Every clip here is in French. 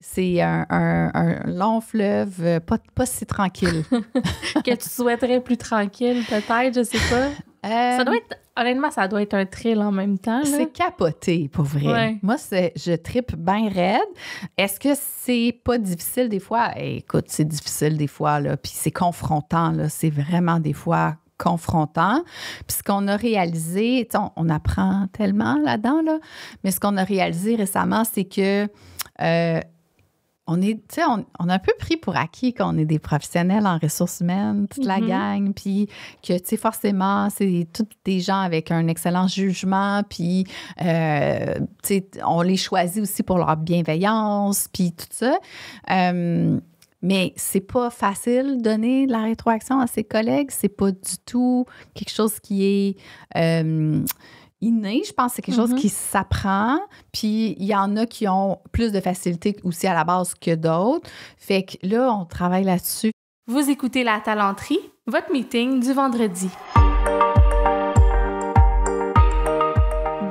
c'est un long fleuve, pas si tranquille. Que tu souhaiterais plus tranquille, peut-être, je sais pas. Ça doit être, honnêtement, ça doit être un thrill en même temps. Là. C'est capoté, pour vrai. Ouais. Moi, je trippe bien raide. Est-ce que c'est pas difficile des fois? Écoute, c'est difficile des fois, là, puis c'est confrontant, là. C'est vraiment des fois confrontant. Puis ce qu'on a réalisé, on apprend tellement là-dedans, là, mais ce qu'on a réalisé récemment, c'est que on a un peu pris pour acquis qu'on est des professionnels en ressources humaines, toute la gang, puis que, forcément, c'est tous des gens avec un excellent jugement, puis, on les choisit aussi pour leur bienveillance, puis tout ça. Mais c'est pas facile de donner de la rétroaction à ses collègues. C'est pas du tout quelque chose qui est inné. Je pense que c'est quelque chose qui s'apprend. Puis il y en a qui ont plus de facilité aussi à la base que d'autres. Fait que là, on travaille là-dessus. Vous écoutez La Talenterie, votre meeting du vendredi.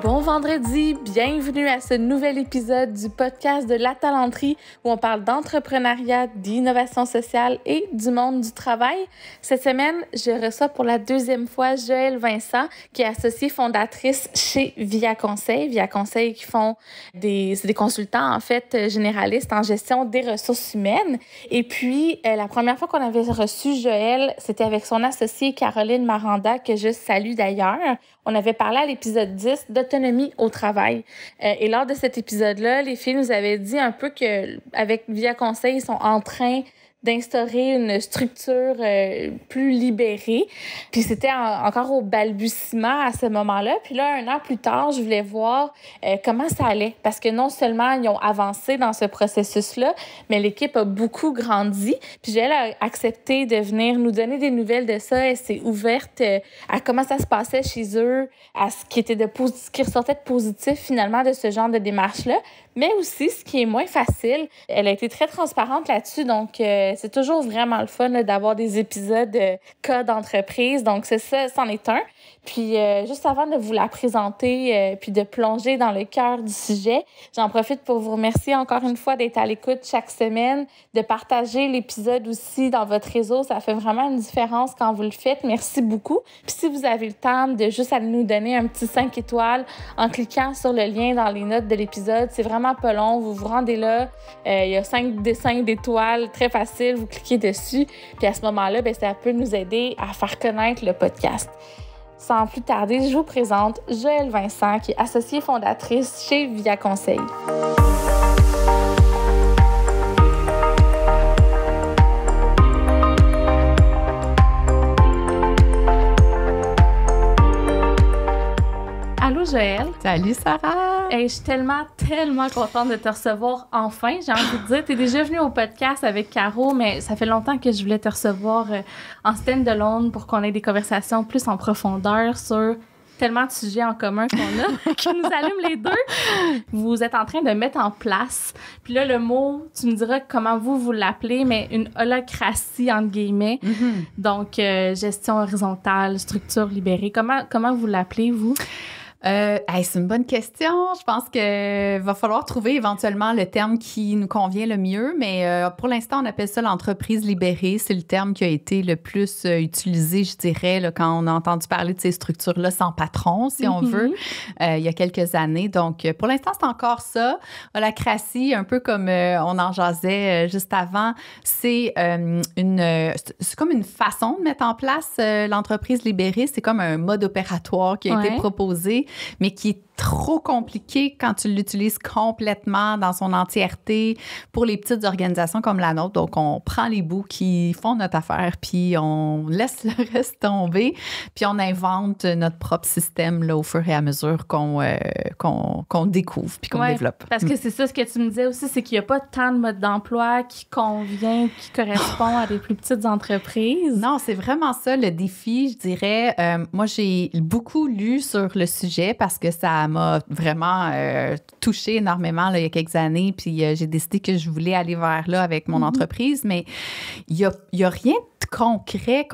Bon vendredi, bienvenue à ce nouvel épisode du podcast de La Talenterie où on parle d'entrepreneuriat, d'innovation sociale et du monde du travail. Cette semaine, je reçois pour la deuxième fois Joëlle Vincent, qui est associée fondatrice chez Via Conseil. Via Conseil qui font c'est des consultants en fait généralistes en gestion des ressources humaines. Et puis, la première fois qu'on avait reçu Joëlle, c'était avec son associée Caroline Maranda, que je salue d'ailleurs. On avait parlé à l'épisode 10 d'autonomie au travail. Et lors de cet épisode-là, les filles nous avaient dit un peu qu'avec Via Conseil, ils sont en train d'instaurer une structure plus libérée. Puis c'était encore au balbutiement à ce moment-là. Puis là, 1 an plus tard, je voulais voir comment ça allait. Parce que non seulement ils ont avancé dans ce processus-là, mais l'équipe a beaucoup grandi. Puis elle a accepté de venir nous donner des nouvelles de ça. Elle s'est ouverte à comment ça se passait chez eux, à ce qui ressortait de positif finalement de ce genre de démarche-là. Mais aussi, ce qui est moins facile, elle a été très transparente là-dessus. Donc, c'est toujours vraiment le fun là, d'avoir des épisodes cas d'entreprise. Donc, c'est ça, c'en est un. Puis, juste avant de vous la présenter puis de plonger dans le cœur du sujet, j'en profite pour vous remercier encore une fois d'être à l'écoute chaque semaine, de partager l'épisode aussi dans votre réseau. Ça fait vraiment une différence quand vous le faites. Merci beaucoup. Puis, si vous avez le temps de juste aller nous donner un petit 5 étoiles en cliquant sur le lien dans les notes de l'épisode, c'est vraiment pas long. Vous vous rendez là. Il y a 5 dessins d'étoiles, très facile. Vous cliquez dessus. Puis, à ce moment-là, ça peut nous aider à faire connaître le podcast. Sans plus tarder, je vous présente Joëlle Vincent, qui est associée fondatrice chez Via Conseil. Allô Joëlle. Salut Sarah! Hey, je suis tellement contente de te recevoir enfin. J'ai envie de dire, tu es déjà venue au podcast avec Caro, mais ça fait longtemps que je voulais te recevoir en stand-alone pour qu'on ait des conversations plus en profondeur sur tellement de sujets en commun qu'on a, qui nous allument les deux. Vous êtes en train de mettre en place. Puis là, le mot, tu me diras comment vous l'appelez, mais une holacratie, entre guillemets. Donc, gestion horizontale, structure libérée. Comment vous l'appelez, vous? C'est une bonne question. Je pense que va falloir trouver éventuellement le terme qui nous convient le mieux, mais pour l'instant, on appelle ça l'entreprise libérée. C'est le terme qui a été le plus utilisé, je dirais, là, quand on a entendu parler de ces structures-là sans patron, si on veut, il y a quelques années. Donc, pour l'instant, c'est encore ça. Holacratie, un peu comme on en jasait juste avant, c'est comme une façon de mettre en place l'entreprise libérée. C'est comme un mode opératoire qui a été proposé, mais qui est trop compliqué quand tu l'utilises complètement dans son entièreté pour les petites organisations comme la nôtre. Donc, on prend les bouts qui font notre affaire, puis on laisse le reste tomber, puis on invente notre propre système là, au fur et à mesure qu'on découvre puis qu'on développe. Parce que c'est ça, ce que tu me disais aussi, c'est qu'il n'y a pas tant de mode d'emploi qui convient, qui correspond à des plus petites entreprises. Non, c'est vraiment ça le défi, je dirais. Moi, j'ai beaucoup lu sur le sujet parce que ça m'a vraiment touchée énormément là, il y a quelques années. Puis j'ai décidé que je voulais aller vers là avec mon entreprise. Mais il y a rien de concret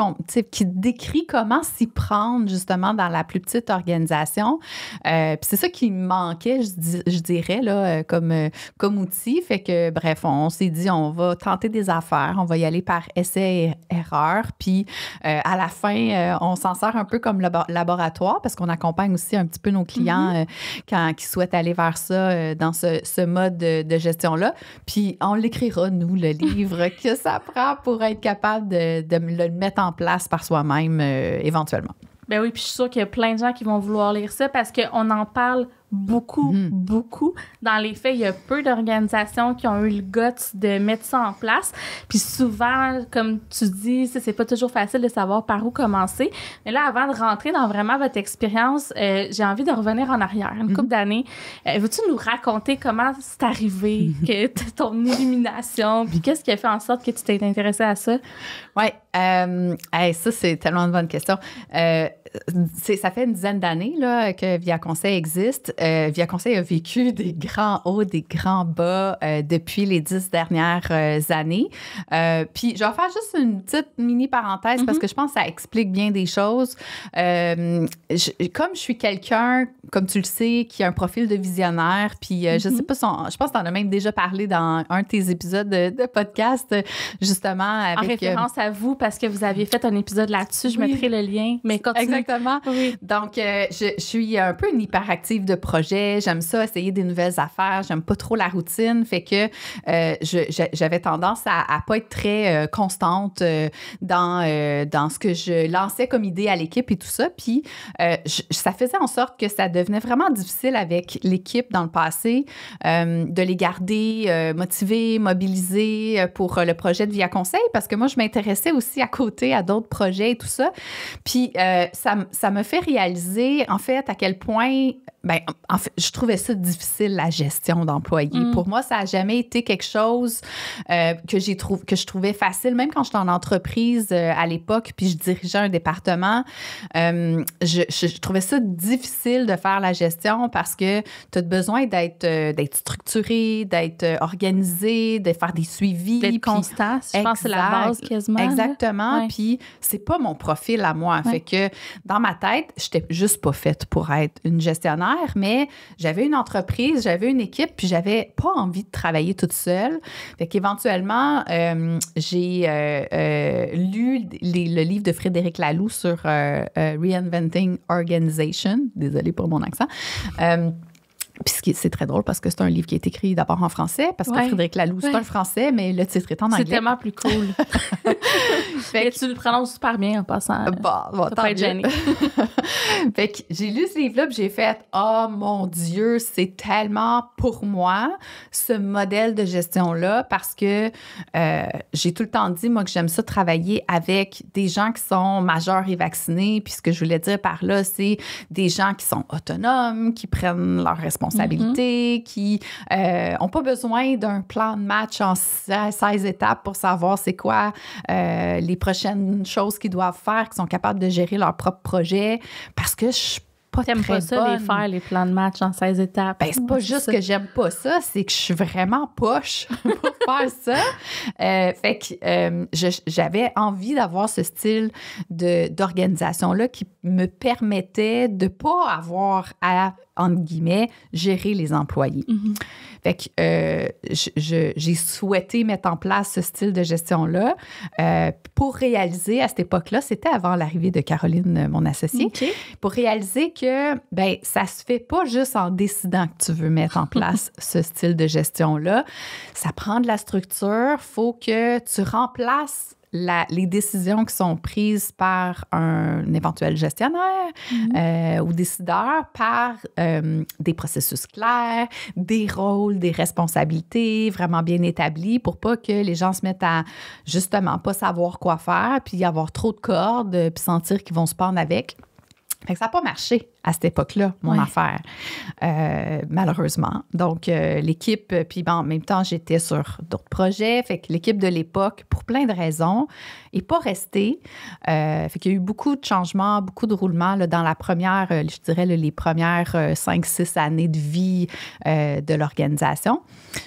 qui décrit comment s'y prendre justement dans la plus petite organisation. Puis c'est ça qui me manquait, je dirais, là, comme outil. Fait que, bref, on s'est dit, on va tenter des affaires, on va y aller par essai et erreur. Puis à la fin, on s'en sert un peu comme laboratoire parce qu'on accompagne aussi un petit peu nos clients quand ils souhaitent aller vers ça dans ce mode de gestion-là. Puis on l'écrira, nous, le livre que ça prend pour être capable de le mettre en place par soi-même éventuellement. Ben oui, puis je suis sûre qu'il y a plein de gens qui vont vouloir lire ça parce qu'on en parle beaucoup. Dans les faits, il y a peu d'organisations qui ont eu le guts de mettre ça en place. Puis souvent, comme tu dis, c'est pas toujours facile de savoir par où commencer. Mais là, avant de rentrer dans vraiment votre expérience, j'ai envie de revenir en arrière, une couple d'années. Veux-tu nous raconter comment c'est arrivé, que ton illumination, puis qu'est-ce qui a fait en sorte que tu t'es intéressée à ça? Oui, ça, c'est tellement une bonne question. Ça fait une dizaine d'années là, que Via Conseil existe. Via Conseil a vécu des grands hauts, des grands bas depuis les 10 dernières années. Puis, je vais faire juste une petite mini-parenthèse parce que je pense que ça explique bien des choses. Comme je suis quelqu'un, comme tu le sais, qui a un profil de visionnaire, puis je sais pas, je pense que tu en as même déjà parlé dans un de tes épisodes de podcast, justement. Avec, en référence à vous, parce que vous aviez fait un épisode là-dessus. Je mettrai le lien. Mais continue. Exactement. Oui. Donc, je suis un peu une hyperactive de projet. J'aime ça, essayer des nouvelles affaires. J'aime pas trop la routine. Fait que j'avais tendance à pas être très constante dans ce que je lançais comme idée à l'équipe et tout ça. Puis, ça faisait en sorte que ça devenait vraiment difficile avec l'équipe dans le passé de les garder motivés, mobilisés pour le projet de Via Conseil parce que moi, je m'intéressais aussi à côté à d'autres projets et tout ça. Puis, ça me fait réaliser, en fait, à quel point, en fait, je trouvais ça difficile, la gestion d'employés. Pour moi, ça n'a jamais été quelque chose que je trouvais facile, même quand j'étais en entreprise à l'époque, puis je dirigeais un département. Je trouvais ça difficile de faire la gestion parce que tu as besoin d'être structuré, d'être organisé, de faire des suivis. D'être constant. Je pense que c'est la base quasiment. Exactement. Puis, c'est pas mon profil à moi. Fait que dans ma tête, j'étais juste pas faite pour être une gestionnaire, mais j'avais une entreprise, j'avais une équipe, puis j'avais pas envie de travailler toute seule. Fait qu'éventuellement, j'ai lu le livre de Frédéric Laloux sur Reinventing Organization. Désolée pour mon accent. Puis c'est très drôle parce que c'est un livre qui est écrit d'abord en français, parce que Frédéric Laloux, c'est un français, mais le titre est en anglais. C'est tellement plus cool. Et tu le prononces super bien en passant. Bon, pas être gêné. Fait que j'ai lu ce livre-là, puis j'ai fait « Oh mon Dieu, c'est tellement pour moi, ce modèle de gestion-là, parce que j'ai tout le temps dit, moi, que j'aime ça travailler avec des gens qui sont majeurs et vaccinés. Puis ce que je voulais dire par là, c'est des gens qui sont autonomes, qui prennent leurs responsabilités, qui n'ont pas besoin d'un plan de match en 16 étapes pour savoir c'est quoi les prochaines choses qu'ils doivent faire, qui sont capables de gérer leur propre projet, parce que je suis pas très bonne. T'aimes pas ça, les faire les plans de match en 16 étapes? C'est pas juste que j'aime pas ça, c'est que je suis vraiment poche pour faire ça. Fait que j'avais envie d'avoir ce style d'organisation-là qui me permettait de pas avoir à, entre guillemets, gérer les employés. Fait que j'ai souhaité mettre en place ce style de gestion-là pour réaliser, à cette époque-là, c'était avant l'arrivée de Caroline, mon associée, pour réaliser que ça se fait pas juste en décidant que tu veux mettre en place ce style de gestion-là. Ça prend de la structure. Il faut que tu remplaces les décisions qui sont prises par un éventuel gestionnaire ou décideur par des processus clairs, des rôles, des responsabilités vraiment bien établis pour pas que les gens se mettent à justement pas savoir quoi faire puis avoir trop de cordes puis sentir qu'ils vont se pendre avec. Fait que ça n'a pas marché à cette époque-là, mon affaire, malheureusement. Donc, l'équipe, puis en même temps, j'étais sur d'autres projets. Fait que l'équipe de l'époque, pour plein de raisons, n'est pas restée. Fait qu'il y a eu beaucoup de changements, beaucoup de roulements là, dans la première, je dirais, là, les premières 5-6 années de vie de l'organisation,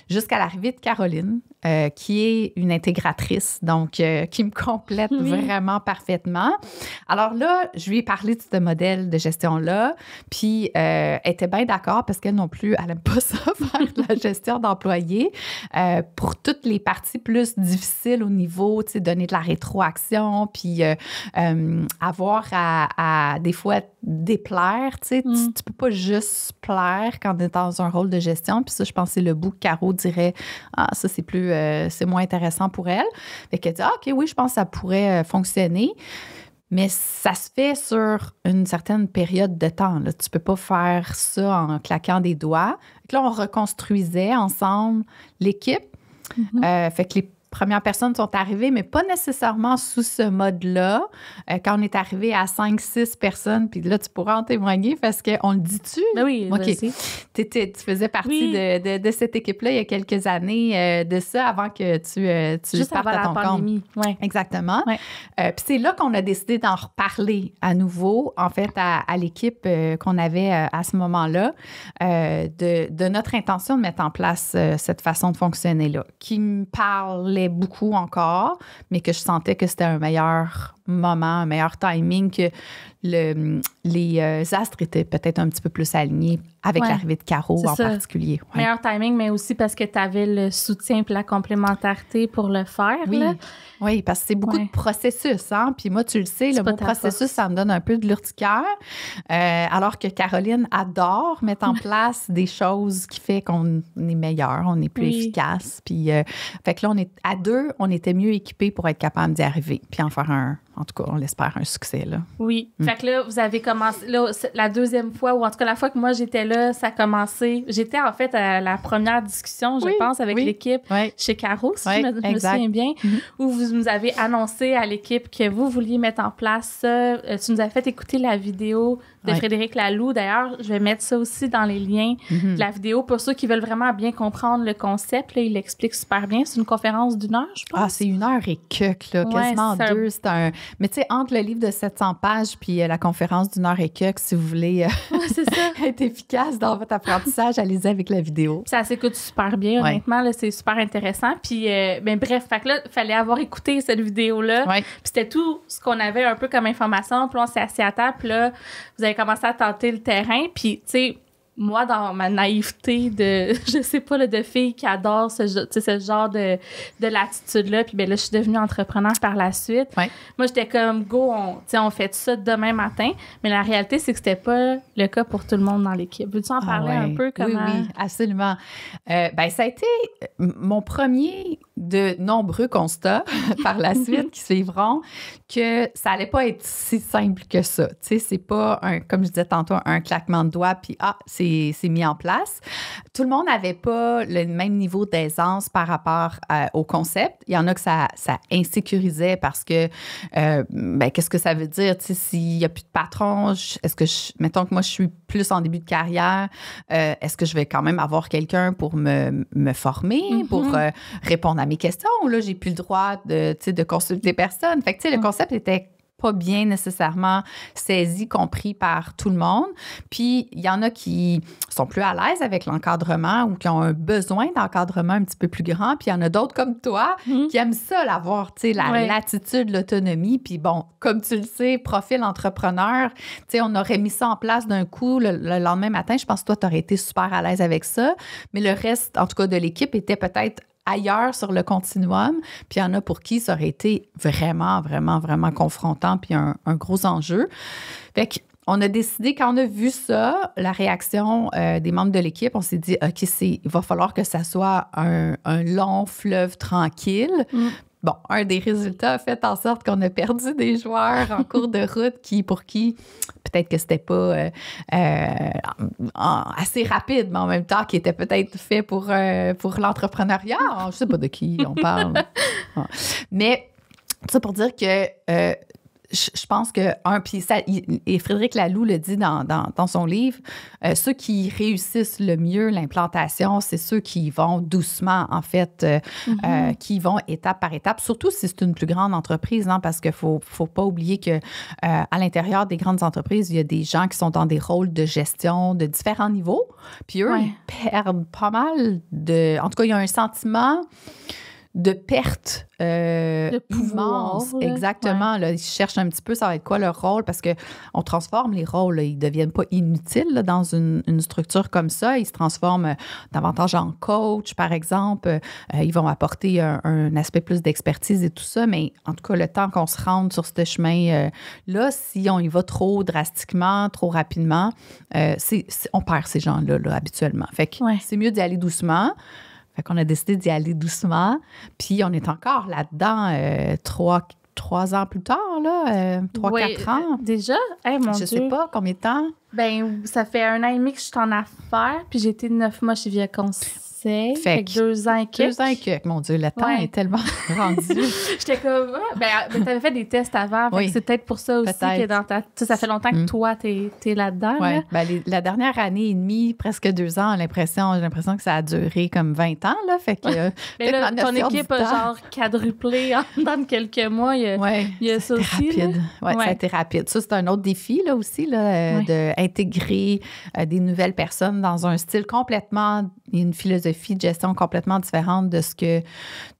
jusqu'à l'arrivée de Caroline, qui est une intégratrice, donc qui me complète vraiment parfaitement. Alors là, je lui ai parlé de ce modèle de gestion-là, puis elle était bien d'accord parce qu'elle non plus, elle n'aime pas ça, faire de la gestion d'employés. Pour toutes les parties plus difficiles au niveau, tu sais, donner de la rétroaction, puis avoir à des fois déplaire, tu sais, tu peux pas juste plaire quand tu es dans un rôle de gestion, puis ça, je pense que c'est le bout que Caro dirait, ça, c'est plus, c'est moins intéressant pour elle. Fait qu'elle dit, OK, oui, je pense que ça pourrait fonctionner. Mais ça se fait sur une certaine période de temps. Là. Tu ne peux pas faire ça en claquant des doigts. Là, on reconstruisait ensemble l'équipe. Fait que les premières personnes sont arrivées, mais pas nécessairement sous ce mode-là. Quand on est arrivé à 5-6 personnes, puis là, tu pourras en témoigner parce qu'on le dit-tu? Ben oui, OK. Tu faisais partie de cette équipe-là il y a quelques années de ça, avant que tu juste partes avant à ton la pandémie. compte. Ouais. Exactement. Ouais. Puis c'est là qu'on a décidé d'en reparler à nouveau, en fait, à l'équipe qu'on avait à ce moment-là, de notre intention de mettre en place cette façon de fonctionner-là, qui me parlait beaucoup encore, mais que je sentais que c'était un meilleur moment, un meilleur timing, que les astres étaient peut-être un petit peu plus alignés avec l'arrivée de Caro en particulier. Ouais. Meilleur timing, mais aussi parce que tu avais le soutien et la complémentarité pour le faire. Oui, là. oui, parce que c'est beaucoup de processus. Hein? Puis moi, tu le sais, le mot processus, ça me donne un peu de l'urticaire. Alors que Caroline adore mettre en place des choses qui fait qu'on est meilleur, on est plus efficace. Puis, fait que là, à deux, on était mieux équipés pour être capable d'y arriver. Puis en faire en tout cas, on l'espère, un succès. Là. Oui. Fait que là, vous avez commencé, là, la deuxième fois, ou en tout cas la fois que moi j'étais là, ça a commencé. J'étais en fait à la première discussion, je pense, avec l'équipe chez Caro, si je me souviens bien, où vous nous avez annoncé à l'équipe que vous vouliez mettre en place ça. Tu nous as fait écouter la vidéo de Frédéric Laloux. D'ailleurs, je vais mettre ça aussi dans les liens de la vidéo pour ceux qui veulent vraiment bien comprendre le concept. Là, il l'explique super bien. C'est une conférence d'1 heure, je pense. Ah, c'est 1 heure et quelques, là, quasiment 2. C'est un... Mais tu sais, entre le livre de 700 pages puis la conférence d'1 heure et quelques, si vous voulez c'est ça. être efficace dans votre apprentissage, allez-y avec la vidéo. Ça s'écoute super bien, honnêtement. Là, c'est super intéressant. Puis, ben, bref, fait que là, il fallait avoir écouté cette vidéo-là. Puis c'était tout ce qu'on avait un peu comme information. Puis on s'est assis à table. Puis là, vous avez commencé à tenter le terrain. Puis, tu sais, moi, dans ma naïveté de, je sais pas, là, de fille qui adore ce genre de l'attitude-là, puis ben là, je suis devenue entrepreneur par la suite. Moi, j'étais comme, go, on fait ça demain matin. Mais la réalité, c'est que c'était pas le cas pour tout le monde dans l'équipe. Veux-tu en parler un peu? Comment... Oui, absolument. Ben, ça a été mon premier de nombreux constats par la suite qui suivront que ça allait pas être si simple que ça. Tu sais, c'est pas, comme je disais tantôt, un claquement de doigts, puis c'est mis en place. Tout le monde n'avait pas le même niveau d'aisance par rapport au concept. Il y en a que ça insécurisait parce que, ben, qu'est-ce que ça veut dire? Tu sais, s'il n'y a plus de patron, mettons que moi, je suis plus en début de carrière, est-ce que je vais quand même avoir quelqu'un pour me former, pour répondre à mes questions? Ou là, j'ai plus le droit de consulter personne? Fait que, tu sais, le concept était pas bien nécessairement saisi, compris par tout le monde. Puis, il y en a qui sont plus à l'aise avec l'encadrement ou qui ont un besoin d'encadrement un petit peu plus grand. Puis, il y en a d'autres comme toi qui aiment ça, l'avoir, tu sais, la latitude, l'autonomie. Puis, bon, comme tu le sais, profil entrepreneur, tu sais, on aurait mis ça en place d'un coup le lendemain matin. Je pense que toi, tu aurais été super à l'aise avec ça. Mais le reste, en tout cas, de l'équipe était peut-être ailleurs sur le continuum, puis il y en a pour qui ça aurait été vraiment, vraiment, vraiment confrontant, puis un gros enjeu. Fait qu'on a décidé, quand on a vu ça, la réaction des membres de l'équipe, on s'est dit, OK, il va falloir que ça soit un long fleuve tranquille. Bon, un des résultats a fait en sorte qu'on a perdu des joueurs en cours de route pour qui peut-être que c'était pas assez rapide, mais en même temps qui était peut-être fait pour l'entrepreneuriat. Je sais pas de qui on parle. Mais ça pour dire que je pense que et Frédéric Laloux le dit dans son livre, ceux qui réussissent le mieux l'implantation, c'est ceux qui vont doucement, en fait, qui vont étape par étape, surtout si c'est une plus grande entreprise, hein, parce qu'il faut pas oublier que à l'intérieur des grandes entreprises, il y a des gens qui sont dans des rôles de gestion de différents niveaux, puis eux, ils perdent pas mal en tout cas, il y a un sentiment de perte de pouvoir. immense. Exactement. Là, ils cherchent un petit peu, ça va être quoi leur rôle, parce qu'on transforme les rôles. Là, ils ne deviennent pas inutiles là, dans une structure comme ça. Ils se transforment davantage en coach, par exemple. Ils vont apporter un aspect plus d'expertise et tout ça. Mais en tout cas, le temps qu'on se rende sur ce chemin-là, si on y va trop drastiquement, trop rapidement, on perd ces gens-là là, habituellement. Fait que c'est mieux d'y aller doucement. Fait qu'on a décidé d'y aller doucement. Puis, on est encore là-dedans 3 ans plus tard, là, 3-4 ans. Déjà? Hey, mon Dieu. Je sais pas combien de temps. Ben, ça fait 1 an et demi que je suis en affaires, puis j'ai été 9 mois chez Via Conseil. Fait que 2 ans et quelques. 2 ans et quelques, mon Dieu, le temps est tellement rendu. J'étais comme, t'avais fait des tests avant, fait que c'est peut-être pour ça aussi que dans ça fait longtemps que toi, t'es là-dedans. Oui, là. Ben, la dernière année et demie, presque 2 ans, j'ai l'impression que ça a duré comme 20 ans, là, fait que... Mais là, ton équipe a genre quadruplé dans quelques mois, il y a ça aussi. Rapide. Oui, ça a été rapide. Ça, c'est un autre défi, là, aussi, là, d'intégrer des nouvelles personnes dans un style complètement, une philosophie de gestion complètement différente de ce que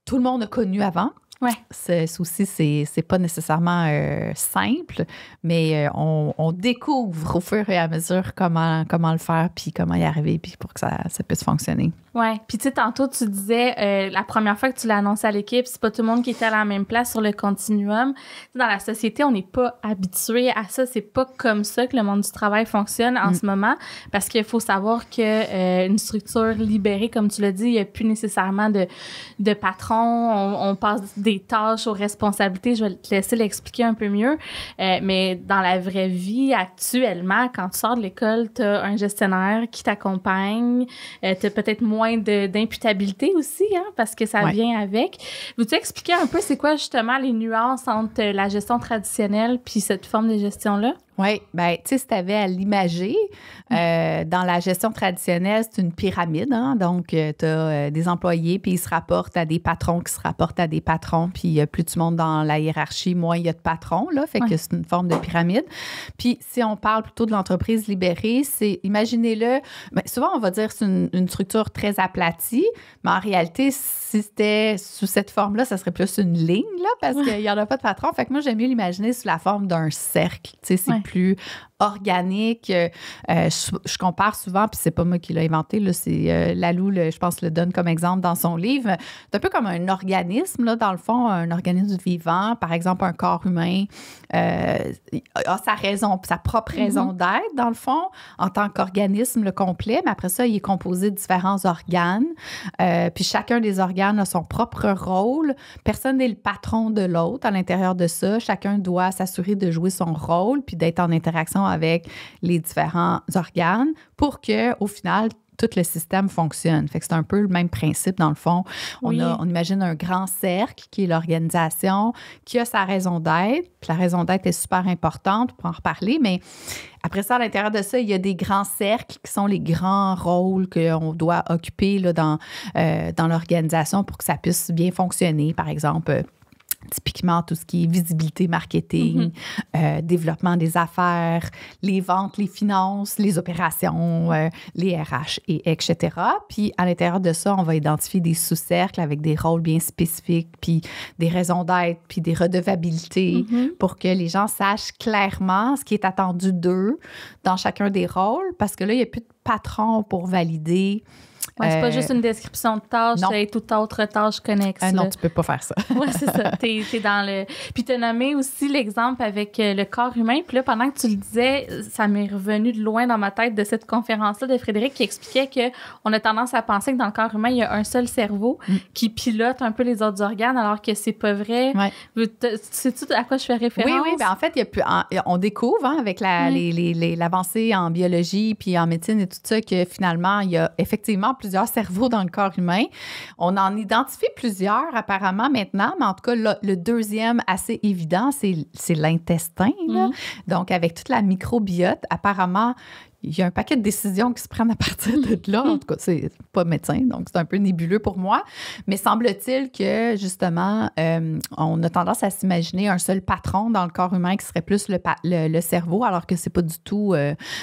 tout le monde a connu avant. Ouais. Ce souci, c'est pas nécessairement simple, mais on découvre au fur et à mesure comment le faire, puis comment y arriver, puis pour que ça puisse fonctionner. Oui. Puis, tu sais, tantôt, tu disais, la première fois que tu l'as annoncé à l'équipe, c'est pas tout le monde qui était à la même place sur le continuum. Dans la société, on n'est pas habitué à ça. C'est pas comme ça que le monde du travail fonctionne en ce moment, parce qu'il faut savoir que une structure libérée, comme tu l'as dit, il n'y a plus nécessairement de patron. On passe des tâches aux responsabilités. Je vais te laisser l'expliquer un peu mieux. Mais dans la vraie vie, actuellement, quand tu sors de l'école, tu as un gestionnaire qui t'accompagne. Tu as peut-être moins d'imputabilité aussi, hein, parce que ça vient avec. Veux-tu expliquer un peu c'est quoi justement les nuances entre la gestion traditionnelle puis cette forme de gestion-là? Oui, bien, tu sais, si tu avais à l'imager, dans la gestion traditionnelle, c'est une pyramide, hein? Donc, tu as des employés, puis ils se rapportent à des patrons qui se rapportent à des patrons, puis plus tu montes dans la hiérarchie, moins il y a de patrons, là, fait que c'est une forme de pyramide. Puis, si on parle plutôt de l'entreprise libérée, imaginez-le, bien, souvent, on va dire que c'est une structure très aplatie, mais en réalité, si c'était sous cette forme-là, ça serait plus une ligne, là, parce qu'il n'y en a pas de patron. Fait que moi, j'aime mieux l'imaginer sous la forme d'un cercle, tu sais, c'est plus organique. Je compare souvent, puis c'est pas moi qui l'ai inventé, là, c'est Laloux, je pense, le donne comme exemple dans son livre. C'est un peu comme un organisme, là, dans le fond, un organisme vivant, par exemple, un corps humain a sa propre raison d'être, dans le fond, en tant qu'organisme le complet, mais après ça, il est composé de différents organes, puis chacun des organes a son propre rôle. Personne n'est le patron de l'autre à l'intérieur de ça. Chacun doit s'assurer de jouer son rôle, puis d'être en interaction avec les différents organes pour que, au final, tout le système fonctionne. Fait que c'est un peu le même principe, dans le fond. On imagine un grand cercle qui est l'organisation, qui a sa raison d'être. Puis la raison d'être est super importante, on peut en reparler, mais après ça, à l'intérieur de ça, il y a des grands cercles qui sont les grands rôles qu'on doit occuper là, dans l'organisation pour que ça puisse bien fonctionner. Par exemple, typiquement, tout ce qui est visibilité marketing, développement des affaires, les ventes, les finances, les opérations, les RH, etc. Puis, à l'intérieur de ça, on va identifier des sous-cercles avec des rôles bien spécifiques, puis des raisons d'être, puis des redevabilités pour que les gens sachent clairement ce qui est attendu d'eux dans chacun des rôles, parce que là, il n'y a plus de patron pour valider. Ouais, c'est pas juste une description de tâche et toute autre tâche connexe. Non, tu peux pas faire ça. Oui, c'est ça. T'es dans le... Puis t'as nommé aussi l'exemple avec le corps humain. Puis là, pendant que tu le disais, ça m'est revenu de loin dans ma tête de cette conférence-là de Frédéric qui expliquait qu'on a tendance à penser que dans le corps humain, il y a un seul cerveau qui pilote un peu les autres organes, alors que c'est pas vrai. Ouais. Sais-tu à quoi je fais référence? Oui. Ben en fait, on découvre avec l'avancée en biologie puis en médecine et tout ça que finalement, il y a effectivement avoir plusieurs cerveaux dans le corps humain. On en identifie plusieurs apparemment maintenant, mais en tout cas, le deuxième assez évident, c'est l'intestin. Là. Donc, avec toute la microbiote, apparemment, il y a un paquet de décisions qui se prennent à partir de là. En tout cas, c'est pas médecin, donc c'est un peu nébuleux pour moi. Mais semble-t-il que, justement, on a tendance à s'imaginer un seul patron dans le corps humain qui serait plus le cerveau, alors que c'est pas du tout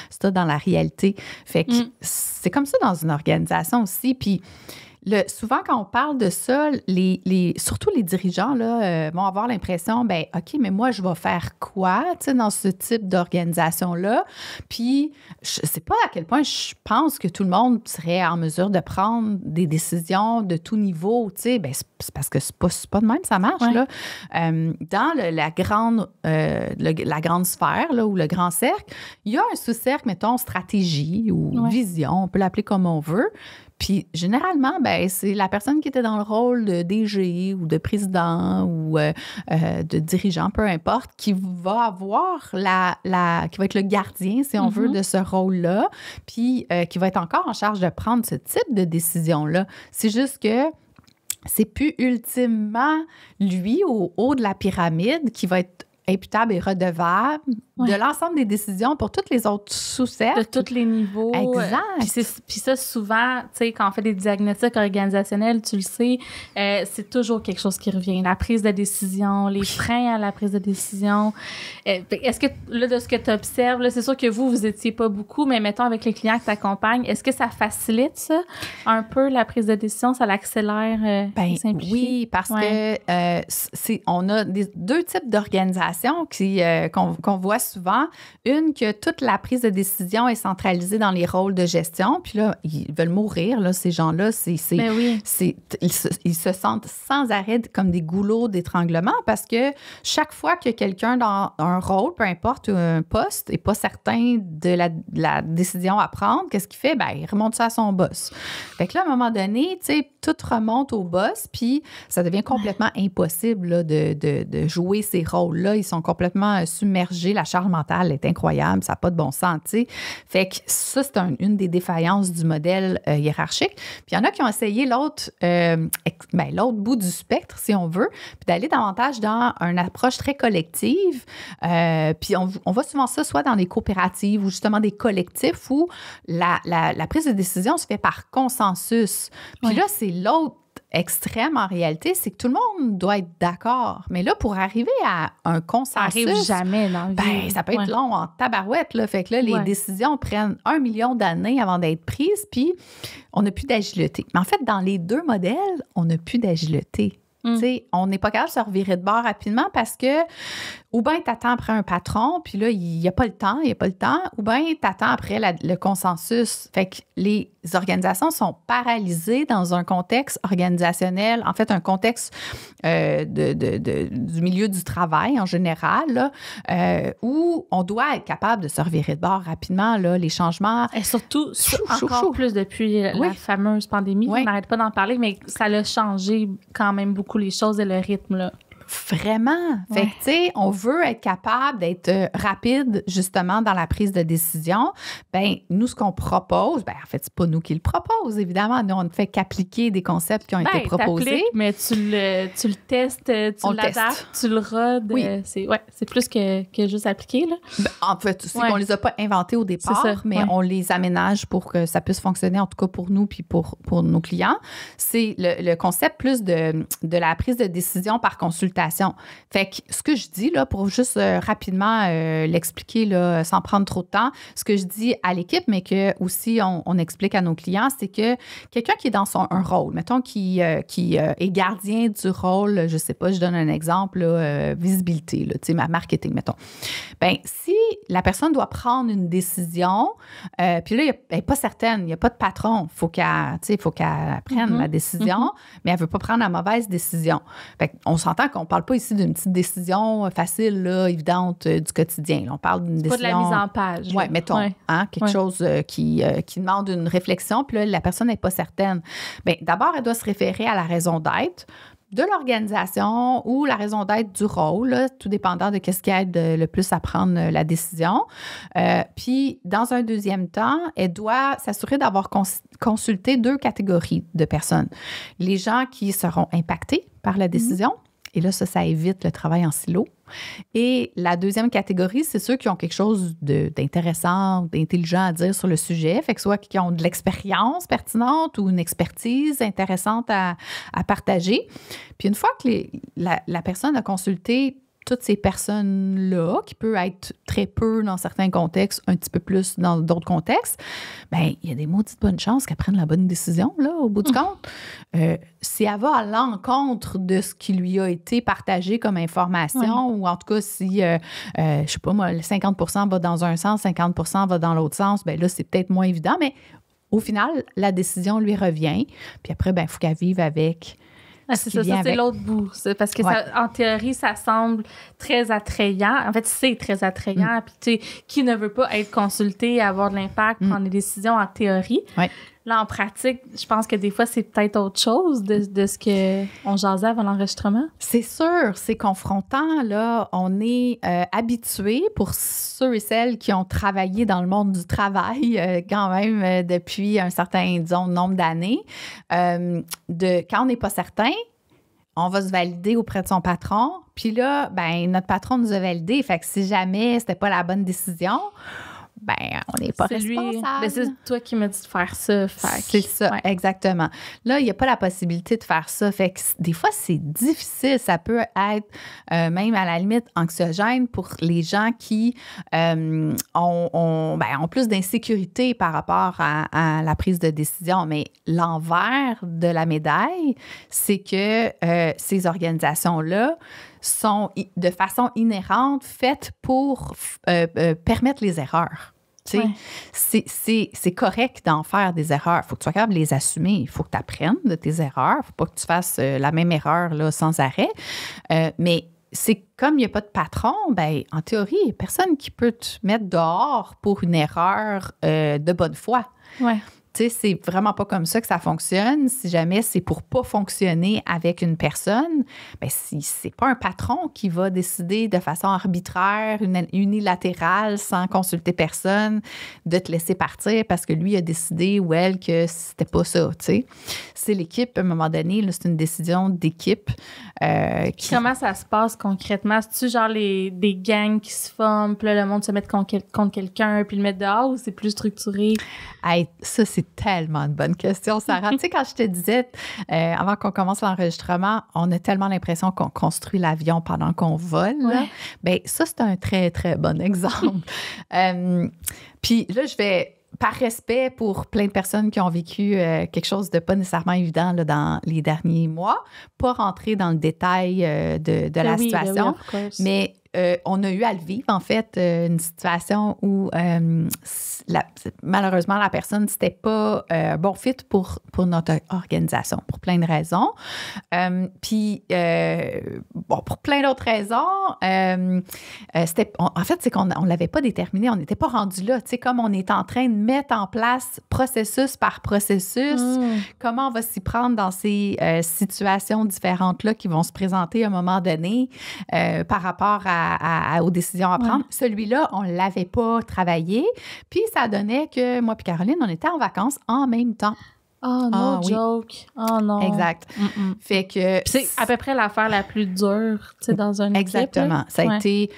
ça dans la réalité. Fait que c'est comme ça dans une organisation aussi. Puis, souvent, quand on parle de ça, surtout les dirigeants là, vont avoir l'impression, ben OK, mais moi, je vais faire quoi dans ce type d'organisation-là? Puis, je ne sais pas à quel point je pense que tout le monde serait en mesure de prendre des décisions de tout niveau. Ben, c'est parce que c'est pas de même, ça marche. Là. Dans la grande sphère là, ou le grand cercle, il y a un sous-cercle, mettons, stratégie ou vision, on peut l'appeler comme on veut. Puis, généralement, ben, c'est la personne qui était dans le rôle de DG ou de président ou de dirigeant, peu importe, qui va avoir qui va être le gardien, si on veut, de ce rôle-là, puis qui va être encore en charge de prendre ce type de décision-là. C'est juste que c'est plus ultimement lui au haut de la pyramide qui va être imputable et redevable de l'ensemble des décisions pour tous les autres sous-cercles. De tous les niveaux. Exact. Puis ça, souvent, tu sais, quand on fait des diagnostics organisationnels, tu le sais, c'est toujours quelque chose qui revient. La prise de décision, les freins à la prise de décision. Est-ce que, là, de ce que tu observes, c'est sûr que vous étiez pas beaucoup, mais mettons avec les clients que tu accompagnes, est-ce que ça facilite ça, un peu, la prise de décision? Ça l'accélère? Simplifie? Oui, parce que on a deux types d'organisations qu'on voit souvent. Une, que toute la prise de décision est centralisée dans les rôles de gestion. Puis là, ils veulent mourir, là, ces gens-là. Ils se sentent sans arrêt comme des goulots d'étranglement parce que chaque fois que quelqu'un dans un rôle, peu importe, un poste, n'est pas certain de la décision à prendre, qu'est-ce qu'il fait? Ben, il remonte ça à son boss. Fait que là, à un moment donné, tu sais, tout remonte au boss, puis ça devient complètement impossible là, de jouer ces rôles-là. Ils sont complètement submergés. La charge mentale est incroyable. Ça n'a pas de bon sens, tu sais. Fait que ça, c'est une des défaillances du modèle hiérarchique. Puis il y en a qui ont essayé l'autre bout du spectre, si on veut, puis d'aller davantage dans une approche très collective. Puis on voit souvent ça soit dans des coopératives ou justement des collectifs où la prise de décision se fait par consensus. Puis là, c'est l'autre extrême en réalité, c'est que tout le monde doit être d'accord. Mais là, pour arriver à un consensus... Ça arrive jamais dans la vie. Ça peut être long en tabarouette. Là. Fait que là, les décisions prennent 1 million d'années avant d'être prises, puis on n'a plus d'agilité. Mais en fait, dans les deux modèles, on n'a plus d'agilité. On n'est pas capable de se revirer de bord rapidement parce que ou bien tu attends après un patron, puis là, il n'y a pas le temps, ou bien tu attends après le consensus. Fait que les organisations sont paralysées dans un contexte organisationnel, en fait, un contexte du milieu du travail en général, là, où on doit être capable de se revirer de bord rapidement, là, les changements. Et surtout, encore plus depuis la fameuse pandémie, on n'arrête pas d'en parler, mais ça a changé quand même beaucoup les choses et le rythme, là. Vraiment. Fait que, tu sais, on veut être capable d'être rapide, justement, dans la prise de décision. Bien, nous, ce qu'on propose, en fait, c'est pas nous qui le proposons, évidemment. Nous, on ne fait qu'appliquer des concepts qui ont été proposés. Mais tu le testes, tu l'adaptes, tu le rodes. Oui. C'est plus que juste appliquer, là. En fait, c'est qu'on les a pas inventés au départ, mais on les aménage pour que ça puisse fonctionner, en tout cas pour nous puis pour nos clients. C'est le concept plus de la prise de décision par consultation. Fait que ce que je dis, là, pour juste rapidement l'expliquer là, sans prendre trop de temps, ce que je dis à l'équipe, mais que aussi on explique à nos clients, c'est que quelqu'un qui est dans un rôle, mettons, qui est gardien du rôle, je sais pas, je donne un exemple, là, visibilité, là, tu sais, marketing, mettons. Bien, si la personne doit prendre une décision, puis là, elle n'est pas certaine, il n'y a pas de patron, il faut qu'elle prenne la décision, mais elle ne veut pas prendre la mauvaise décision. Fait qu'on s'entend qu'on ne parle pas ici d'une petite décision facile, là, évidente du quotidien. Là, on parle d'une décision... Pas de la mise en page. Oui, mettons, quelque chose qui demande une réflexion, puis là, la personne n'est pas certaine. Bien, d'abord, elle doit se référer à la raison d'être. de l'organisation ou la raison d'être du rôle, là, tout dépendant de ce qui aide le plus à prendre la décision. Puis, dans un deuxième temps, elle doit s'assurer d'avoir consulté 2 catégories de personnes. Les gens qui seront impactés par la décision, et là, ça évite le travail en silo. Et la deuxième catégorie, c'est ceux qui ont quelque chose d'intéressant, d'intelligent à dire sur le sujet, fait que soit qui ont de l'expérience pertinente ou une expertise intéressante à partager. Puis une fois que la personne a consulté toutes ces personnes-là, qui peut être très peu dans certains contextes, un petit peu plus dans d'autres contextes, bien, il y a des maudites bonnes chances qu'elle prenne la bonne décision, là, au bout du compte. Si elle va à l'encontre de ce qui lui a été partagé comme information, ou en tout cas, si, je sais pas moi, le 50 % va dans un sens, 50 % va dans l'autre sens, bien là, c'est peut-être moins évident, mais au final, la décision lui revient. Puis après, bien, il faut qu'elle vive avec. C'est ça, c'est l'autre bout. C'est parce que, en théorie, ça semble très attrayant. En fait, c'est très attrayant. Puis, tu sais, qui ne veut pas être consulté, avoir de l'impact, prendre des décisions en théorie? Là, en pratique, je pense que des fois, c'est peut-être autre chose de ce qu'on jasait avant l'enregistrement. C'est sûr, c'est confrontant. Là, on est habitué, pour ceux et celles qui ont travaillé dans le monde du travail quand même depuis un certain, disons, nombre d'années, quand on n'est pas certain, on va se valider auprès de son patron. Puis là, ben notre patron nous a validé. Fait que si jamais c'était pas la bonne décision, ben on n'est pas responsable. C'est toi qui m'as dit de faire ça. C'est ça, exactement. Là, il n'y a pas la possibilité de faire ça. Fait que des fois, c'est difficile. Ça peut être même à la limite anxiogène pour les gens qui ont plus d'insécurité par rapport à la prise de décision. Mais l'envers de la médaille, c'est que ces organisations-là sont de façon inhérente faites pour permettre les erreurs. C'est correct d'en faire des erreurs. Il faut que tu sois capable de les assumer. Il faut que tu apprennes de tes erreurs. Il ne faut pas que tu fasses la même erreur là, sans arrêt. Mais c'est comme il n'y a pas de patron, ben, en théorie, il n'y a personne qui peut te mettre dehors pour une erreur de bonne foi. Tu sais, c'est vraiment pas comme ça que ça fonctionne. Si jamais c'est pour pas fonctionner avec une personne, bien, si c'est pas un patron qui va décider de façon arbitraire, unilatérale, sans consulter personne, de te laisser partir parce que lui a décidé ou elle que c'était pas ça, tu sais. C'est l'équipe, à un moment donné, là, c'est une décision d'équipe. Comment ça se passe concrètement? C'est-tu genre des gangs qui se forment, puis là, le monde se met contre quelqu'un, puis le met dehors, ou c'est plus structuré? Hey, ça, c'est tellement une bonne question, Sarah. Tu sais, quand je te disais, avant qu'on commence l'enregistrement, on a tellement l'impression qu'on construit l'avion pendant qu'on vole. Bien, ça, c'est un très, très bon exemple. Puis là, je vais, par respect pour plein de personnes qui ont vécu quelque chose de pas nécessairement évident là, dans les derniers mois, pas rentrer dans le détail de la situation, mais on a eu à le vivre, en fait, une situation où malheureusement, la personne, c'était pas bon fit pour notre organisation, pour plein de raisons. Puis, pour plein d'autres raisons, en fait, c'est qu'on ne l'avait pas déterminé, on n'était pas rendu là. Tu sais, comme on est en train de mettre en place processus par processus, comment on va s'y prendre dans ces situations différentes-là qui vont se présenter à un moment donné par rapport aux décisions à prendre. Celui-là, on ne l'avait pas travaillé. Puis, ça donnait que moi et Caroline, on était en vacances en même temps. Oh, no joke. Oh, non. Exact. Fait que... C'est à peu près l'affaire la plus dure, tu sais, dans un exactement. équipe. Ça a été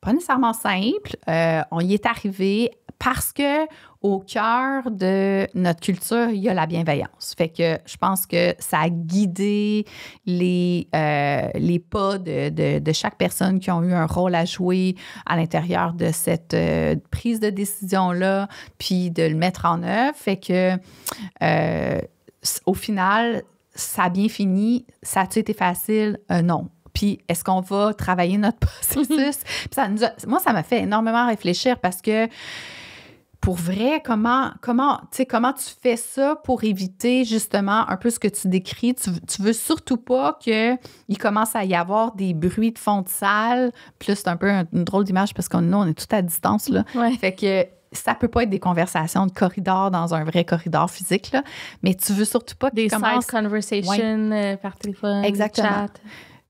pas nécessairement simple. On y est arrivé parce que au cœur de notre culture, il y a la bienveillance. Fait que je pense que ça a guidé les pas de chaque personne qui ont eu un rôle à jouer à l'intérieur de cette prise de décision-là, puis de le mettre en œuvre. Fait que au final, ça a bien fini. Ça a-tu été facile? Non. Puis, est-ce qu'on va travailler notre processus? Puis moi, ça m'a fait énormément réfléchir parce que, pour vrai, comment tu fais ça pour éviter justement un peu ce que tu décris? Tu veux surtout pas qu'il commence à y avoir des bruits de fond de salle. Puis là, c'est un peu une drôle d'image parce qu'on est tout à distance, là. Ouais. Fait que ça peut pas être des conversations de corridor dans un vrai corridor physique, là, mais tu veux surtout pas que des side conversations par téléphone, exactement. Chat.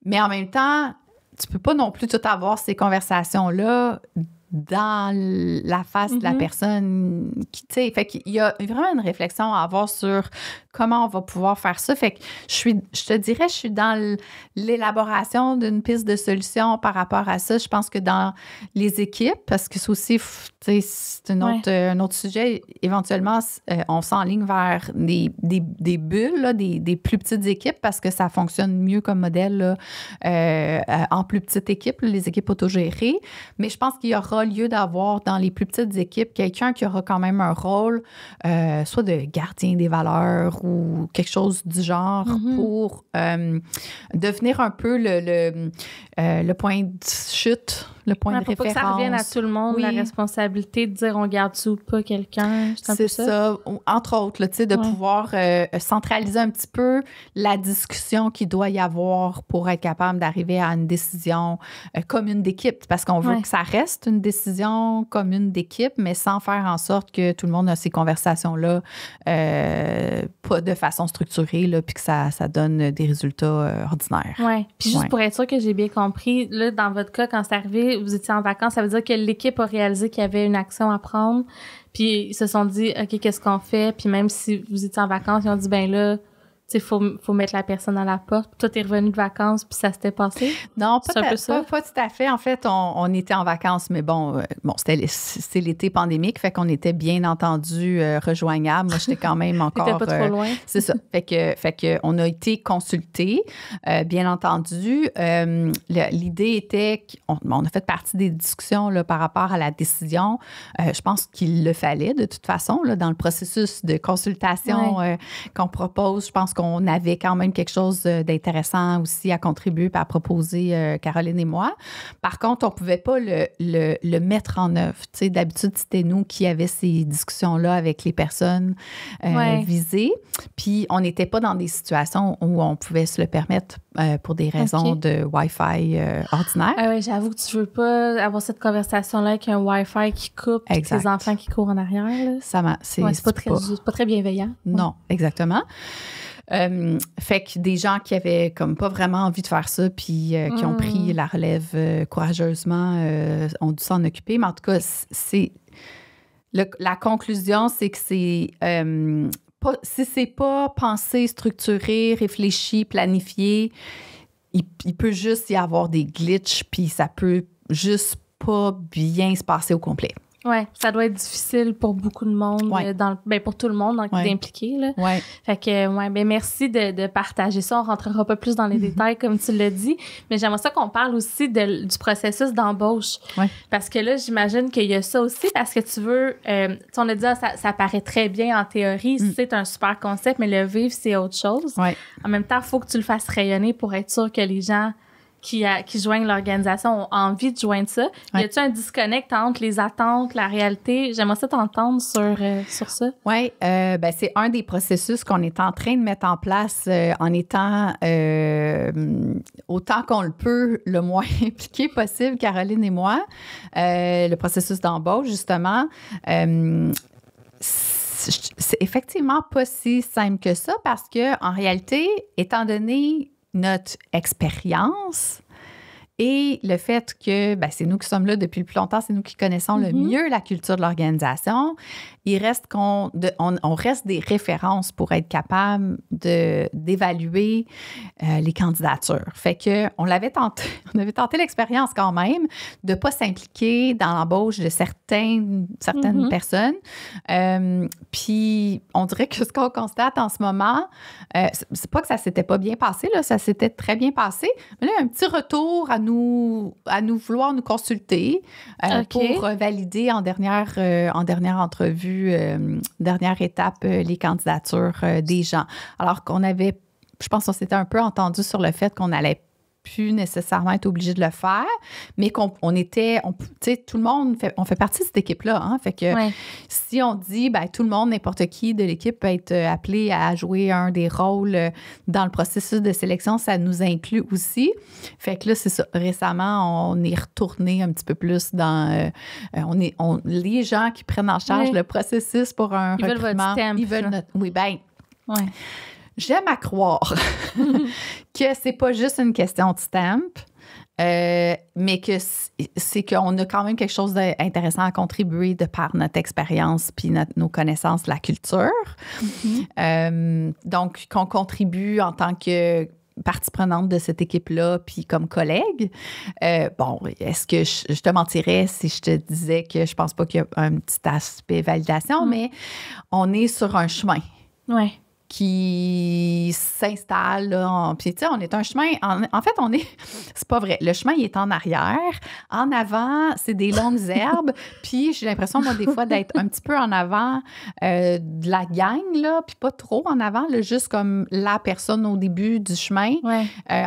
Mais en même temps, tu peux pas non plus tout avoir ces conversations-là dans la face de la personne qui, tu sais, fait qu'il y a vraiment une réflexion à avoir sur comment on va pouvoir faire ça. Fait que je te dirais, je suis dans l'élaboration d'une piste de solution par rapport à ça. Je pense que dans les équipes, parce que c'est aussi, tu sais, c'est un autre sujet, éventuellement, on s'enligne vers des bulles, là, des plus petites équipes parce que ça fonctionne mieux comme modèle là, en plus petites équipes, les équipes autogérées. Mais je pense qu'il y aura lieu d'avoir dans les plus petites équipes quelqu'un qui aura quand même un rôle, soit de gardien des valeurs ou quelque chose du genre pour devenir un peu le point de chute, le point de référence. Pour pas que ça revienne à tout le monde, la responsabilité de dire on garde-tu ou pas quelqu'un. C'est ça. Entre autres, là, de pouvoir centraliser un petit peu la discussion qu'il doit y avoir pour être capable d'arriver à une décision commune d'équipe. Parce qu'on veut que ça reste une décision commune d'équipe, mais sans faire en sorte que tout le monde a ces conversations-là pas de façon structurée, là, puis que ça donne des résultats ordinaires. Oui. Puis juste pour être sûr que j'ai bien compris, là, dans votre cas, quand c'est arrivé, vous étiez en vacances, ça veut dire que l'équipe a réalisé qu'il y avait une action à prendre, puis ils se sont dit, OK, qu'est-ce qu'on fait? Puis même si vous étiez en vacances, ils ont dit, ben là, tu sais, faut mettre la personne à la porte. Puis toi, t'es revenu de vacances, puis ça s'était passé? Non, pas tout à fait. En fait, on était en vacances, mais bon, c'est l'été pandémique, fait qu'on était bien entendu rejoignable. Moi, j'étais quand même encore... T'étais pas trop loin. C'est ça. Fait que on a été consultés, bien entendu. L'idée était qu'on a fait partie des discussions là, par rapport à la décision. Je pense qu'il le fallait, de toute façon, là, dans le processus de consultation qu'on propose. Je pense qu'on avait quand même quelque chose d'intéressant aussi à contribuer et à proposer, Caroline et moi. Par contre, on ne pouvait pas le mettre en œuvre. Tu sais, d'habitude, c'était nous qui avions ces discussions-là avec les personnes visées. Puis, on n'était pas dans des situations où on pouvait se le permettre pour des raisons de Wi-Fi ordinaire. Oui, j'avoue que tu ne veux pas avoir cette conversation-là avec un Wi-Fi qui coupe et tes enfants qui courent en arrière. Là. C'est pas très bienveillant. Non, exactement. Fait que des gens qui avaient comme pas vraiment envie de faire ça puis qui ont pris la relève courageusement ont dû s'en occuper. Mais en tout cas, la conclusion, c'est que c'est si c'est pas pensé, structuré, réfléchi, planifié, il peut juste y avoir des glitches puis ça peut juste pas bien se passer au complet. Oui, ça doit être difficile pour beaucoup de monde, pour tout le monde d'impliquer. Là. Ouais. Fait que, ben merci de partager ça. On rentrera pas plus dans les détails, comme tu l'as dit, mais j'aimerais ça qu'on parle aussi du processus d'embauche. Ouais. Parce que là, j'imagine qu'il y a ça aussi, parce que tu veux, on a dit, ça paraît très bien en théorie, c'est un super concept, mais le vivre, c'est autre chose. Ouais. En même temps, il faut que tu le fasses rayonner pour être sûr que les gens qui joignent l'organisation ont envie de joindre ça. Y a-t-il un disconnect entre les attentes, la réalité? J'aimerais ça t'entendre sur ça. Oui, c'est un des processus qu'on est en train de mettre en place en étant autant qu'on le peut, le moins impliqué possible, Caroline et moi. Le processus d'embauche, justement. C'est effectivement pas si simple que ça parce que en réalité, étant donné notre expérience et le fait que c'est nous qui sommes là depuis le plus longtemps, c'est nous qui connaissons le mieux la culture de l'organisation, il reste on reste des références pour être capable d'évaluer les candidatures. Fait que on avait tenté l'expérience quand même de pas s'impliquer dans l'embauche de certaines personnes. Puis on dirait que ce qu'on constate en ce moment, c'est pas que ça s'était pas bien passé, là, ça s'était très bien passé, mais là, un petit retour à nous vouloir nous consulter pour valider en dernière entrevue, dernière étape, les candidatures des gens. Alors qu'on avait, je pense qu'on s'était un peu entendu sur le fait qu'on allait plus nécessairement être obligé de le faire, mais tu sais, tout le monde on fait partie de cette équipe-là. Hein? Fait que si on dit, ben tout le monde, n'importe qui de l'équipe peut être appelé à jouer un des rôles dans le processus de sélection, ça nous inclut aussi. Fait que là, c'est ça. Récemment, on est retourné un petit peu plus dans... les gens qui prennent en charge le processus pour un recrutement... Veulent votre stamp, ils veulent notre... Oui, bien... Ouais. J'aime à croire que c'est pas juste une question de stamp, mais que c'est qu'on a quand même quelque chose d'intéressant à contribuer de par notre expérience puis nos connaissances de la culture. Donc, qu'on contribue en tant que partie prenante de cette équipe-là, puis comme collègue. Bon, est-ce que je te mentirais si je te disais que je pense pas qu'il y a un petit aspect validation, mais on est sur un chemin. Ouais. Qui s'installe. Puis, tu sais, on est un chemin... En fait, c'est pas vrai. Le chemin, il est en arrière. En avant, c'est des longues herbes. Puis, j'ai l'impression, moi, des fois, d'être un petit peu en avant de la gang, là. Puis pas trop en avant, là, juste comme la personne au début du chemin,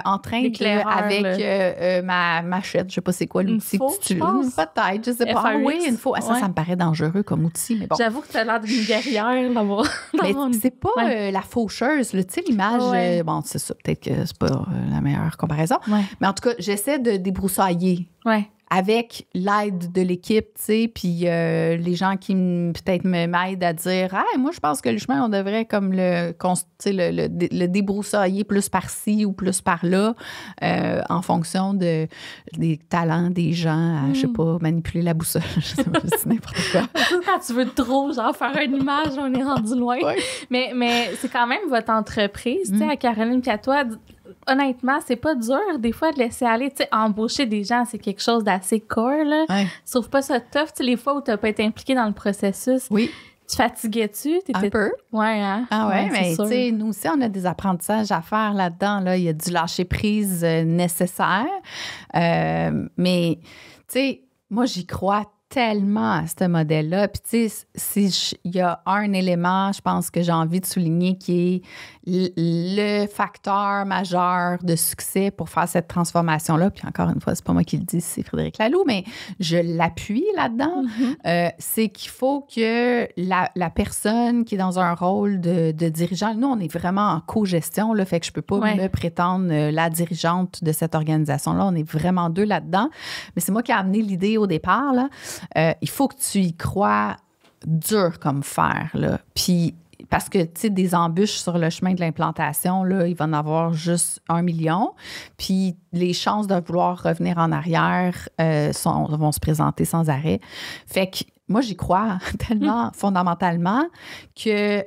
en train avec ma machette. Je sais pas c'est quoi l'outil que tu utilises. Peut-être, je sais pas. Ah oui, une fois. Ça me paraît dangereux comme outil, mais bon. J'avoue que tu as l'air d'une guerrière, là-bas. Mais c'est pas... la faucheuse, tu sais, l'image, bon, c'est ça, peut-être que c'est pas la meilleure comparaison, mais en tout cas, j'essaie de débroussailler avec l'aide de l'équipe, tu sais, puis les gens qui peut-être m'aident à dire, moi, je pense que le chemin, on devrait comme le débroussailler plus par-ci ou plus par-là, en fonction des talents des gens à, je sais pas, manipuler la boussole, je sais pas, c'est n'importe quoi. Quand tu veux trop, genre, faire une image, on est rendu loin. Mais c'est quand même votre entreprise, tu sais, à Caroline et à toi. Honnêtement, c'est pas dur des fois de laisser aller. Tu sais, embaucher des gens, c'est quelque chose d'assez core, là. Sauf pas ça tough. Tu sais, les fois où t'as pas été impliqué dans le processus, tu fatiguais-tu? Un peu. Ouais, hein? Ah ouais, mais tu sais, nous aussi, on a des apprentissages à faire là-dedans. Là. Il y a du lâcher-prise nécessaire. Mais, tu sais, moi, j'y crois tellement à ce modèle-là. Puis, tu sais, il y a un élément, je pense, que j'ai envie de souligner qui est le facteur majeur de succès pour faire cette transformation-là. Puis, encore une fois, c'est pas moi qui le dis, c'est Frédéric Laloux, mais je l'appuie là-dedans. C'est qu'il faut que la personne qui est dans un rôle de dirigeant, nous, on est vraiment en co-gestion, là, fait que je peux pas me prétendre la dirigeante de cette organisation-là. On est vraiment deux là-dedans. Mais c'est moi qui ai amené l'idée au départ, là. Il faut que tu y crois dur comme fer, là. Puis, parce que, tu sais, des embûches sur le chemin de l'implantation, là, il va en avoir juste 1 million. Puis, les chances de vouloir revenir en arrière vont se présenter sans arrêt. Fait que moi, j'y crois tellement fondamentalement que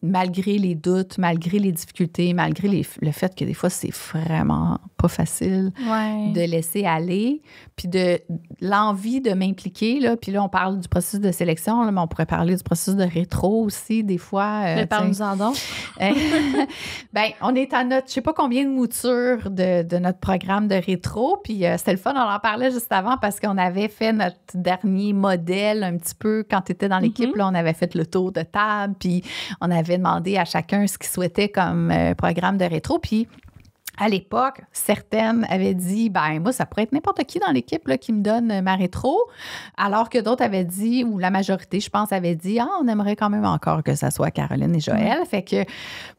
malgré les doutes, malgré les difficultés, malgré le fait que des fois, c'est vraiment pas facile de laisser aller, puis de l'envie de m'impliquer, là, puis là, on parle du processus de sélection, là, mais on pourrait parler du processus de rétro aussi, des fois. Mais parle-nous-en donc. Bien, on est à notre, je sais pas combien de moutures de notre programme de rétro, puis c'était le fun, on en parlait juste avant parce qu'on avait fait notre dernier modèle un petit peu quand tu étais dans l'équipe, là, on avait fait le tour de table, puis on avait demandé à chacun ce qu'il souhaitait comme programme de rétro, puis à l'époque, certaines avaient dit, ben moi, ça pourrait être n'importe qui dans l'équipe là, qui me donne ma rétro, alors que d'autres avaient dit, ou la majorité, je pense, avait dit, on aimerait quand même encore que ça soit Caroline et Joël. Fait que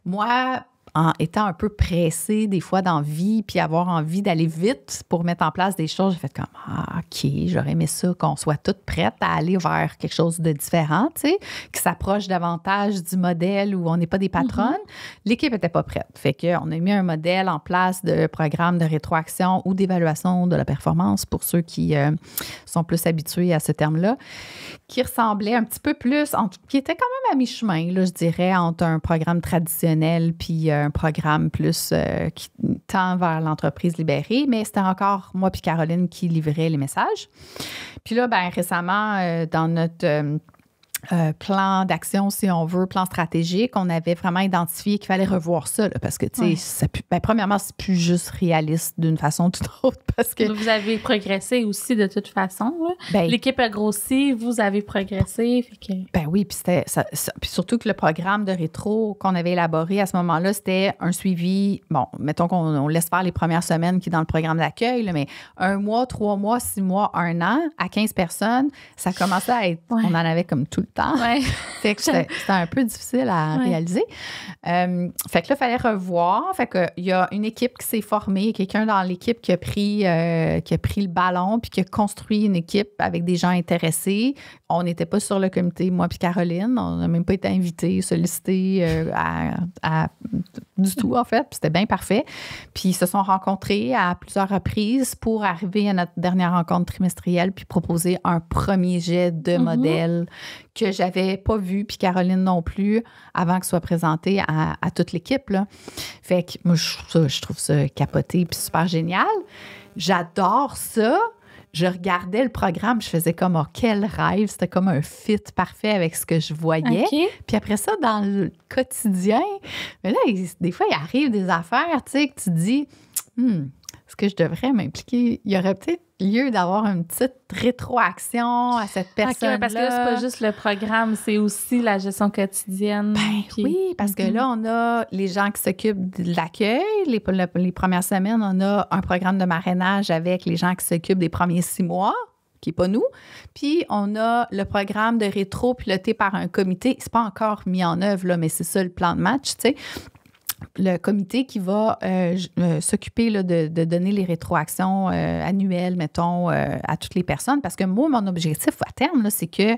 moi, en étant un peu pressée des fois dans la vie, puis avoir envie d'aller vite pour mettre en place des choses, j'ai fait comme, OK, j'aurais aimé ça, qu'on soit toutes prêtes à aller vers quelque chose de différent, tu sais, qui s'approche davantage du modèle où on n'est pas des patronnes. L'équipe n'était pas prête. Fait qu'on a mis un modèle en place de programme de rétroaction ou d'évaluation de la performance pour ceux qui sont plus habitués à ce terme-là, qui ressemblait un petit peu plus, qui était quand même à mi-chemin, là, je dirais, entre un programme traditionnel puis un programme plus qui tend vers l'entreprise libérée, mais c'était encore moi puis Caroline qui livrait les messages. Puis là, ben récemment, dans notre plan d'action, si on veut, plan stratégique, on avait vraiment identifié qu'il fallait revoir ça, là, parce que, tu sais, premièrement, c'est plus juste réaliste d'une façon ou d'une autre, parce que... Vous avez progressé aussi de toute façon, là. L'équipe a grossi, vous avez progressé, fait que... Ben oui, puis puis surtout que le programme de rétro qu'on avait élaboré à ce moment-là, c'était un suivi, bon, mettons qu'on laisse faire les premières semaines qui est dans le programme d'accueil, là, mais 1 mois, 3 mois, 6 mois, 1 an, à 15 personnes, ça commençait à être... On en avait comme tout le temps. Ouais. Fait que c'était un peu difficile à réaliser. Fait que là, il fallait revoir. Fait que il y a une équipe qui s'est formée, quelqu'un dans l'équipe qui a pris le ballon puis qui a construit une équipe avec des gens intéressés. On n'était pas sur le comité, moi puis Caroline. On n'a même pas été invités, sollicités du tout, en fait. Puis c'était bien parfait. Puis ils se sont rencontrés à plusieurs reprises pour arriver à notre dernière rencontre trimestrielle puis proposer un premier jet de modèle que j'avais pas vu, puis Caroline non plus, avant que ce soit présenté à toute l'équipe, là. Fait que moi, je trouve ça capoté puis super génial. J'adore ça. Je regardais le programme, je faisais comme, oh, quel rêve. C'était comme un fit parfait avec ce que je voyais. Okay. Puis après ça, dans le quotidien, mais là, des fois, il arrive des affaires, tu sais, que tu dis, est-ce que je devrais m'impliquer? Il y aurait peut-être lieu d'avoir une petite rétroaction à cette personne-là. Okay, parce que là, c'est pas juste le programme, c'est aussi la gestion quotidienne. Oui, parce que là, on a les gens qui s'occupent de l'accueil. Les premières semaines, on a un programme de marrainage avec les gens qui s'occupent des premiers 6 mois, qui n'est pas nous. Puis, on a le programme de rétro piloté par un comité. C'est pas encore mis en œuvre, là, mais c'est ça le plan de match, tu sais. Le comité qui va s'occuper là, de donner les rétroactions annuelles, mettons, à toutes les personnes. Parce que moi, mon objectif à terme, là, c'est que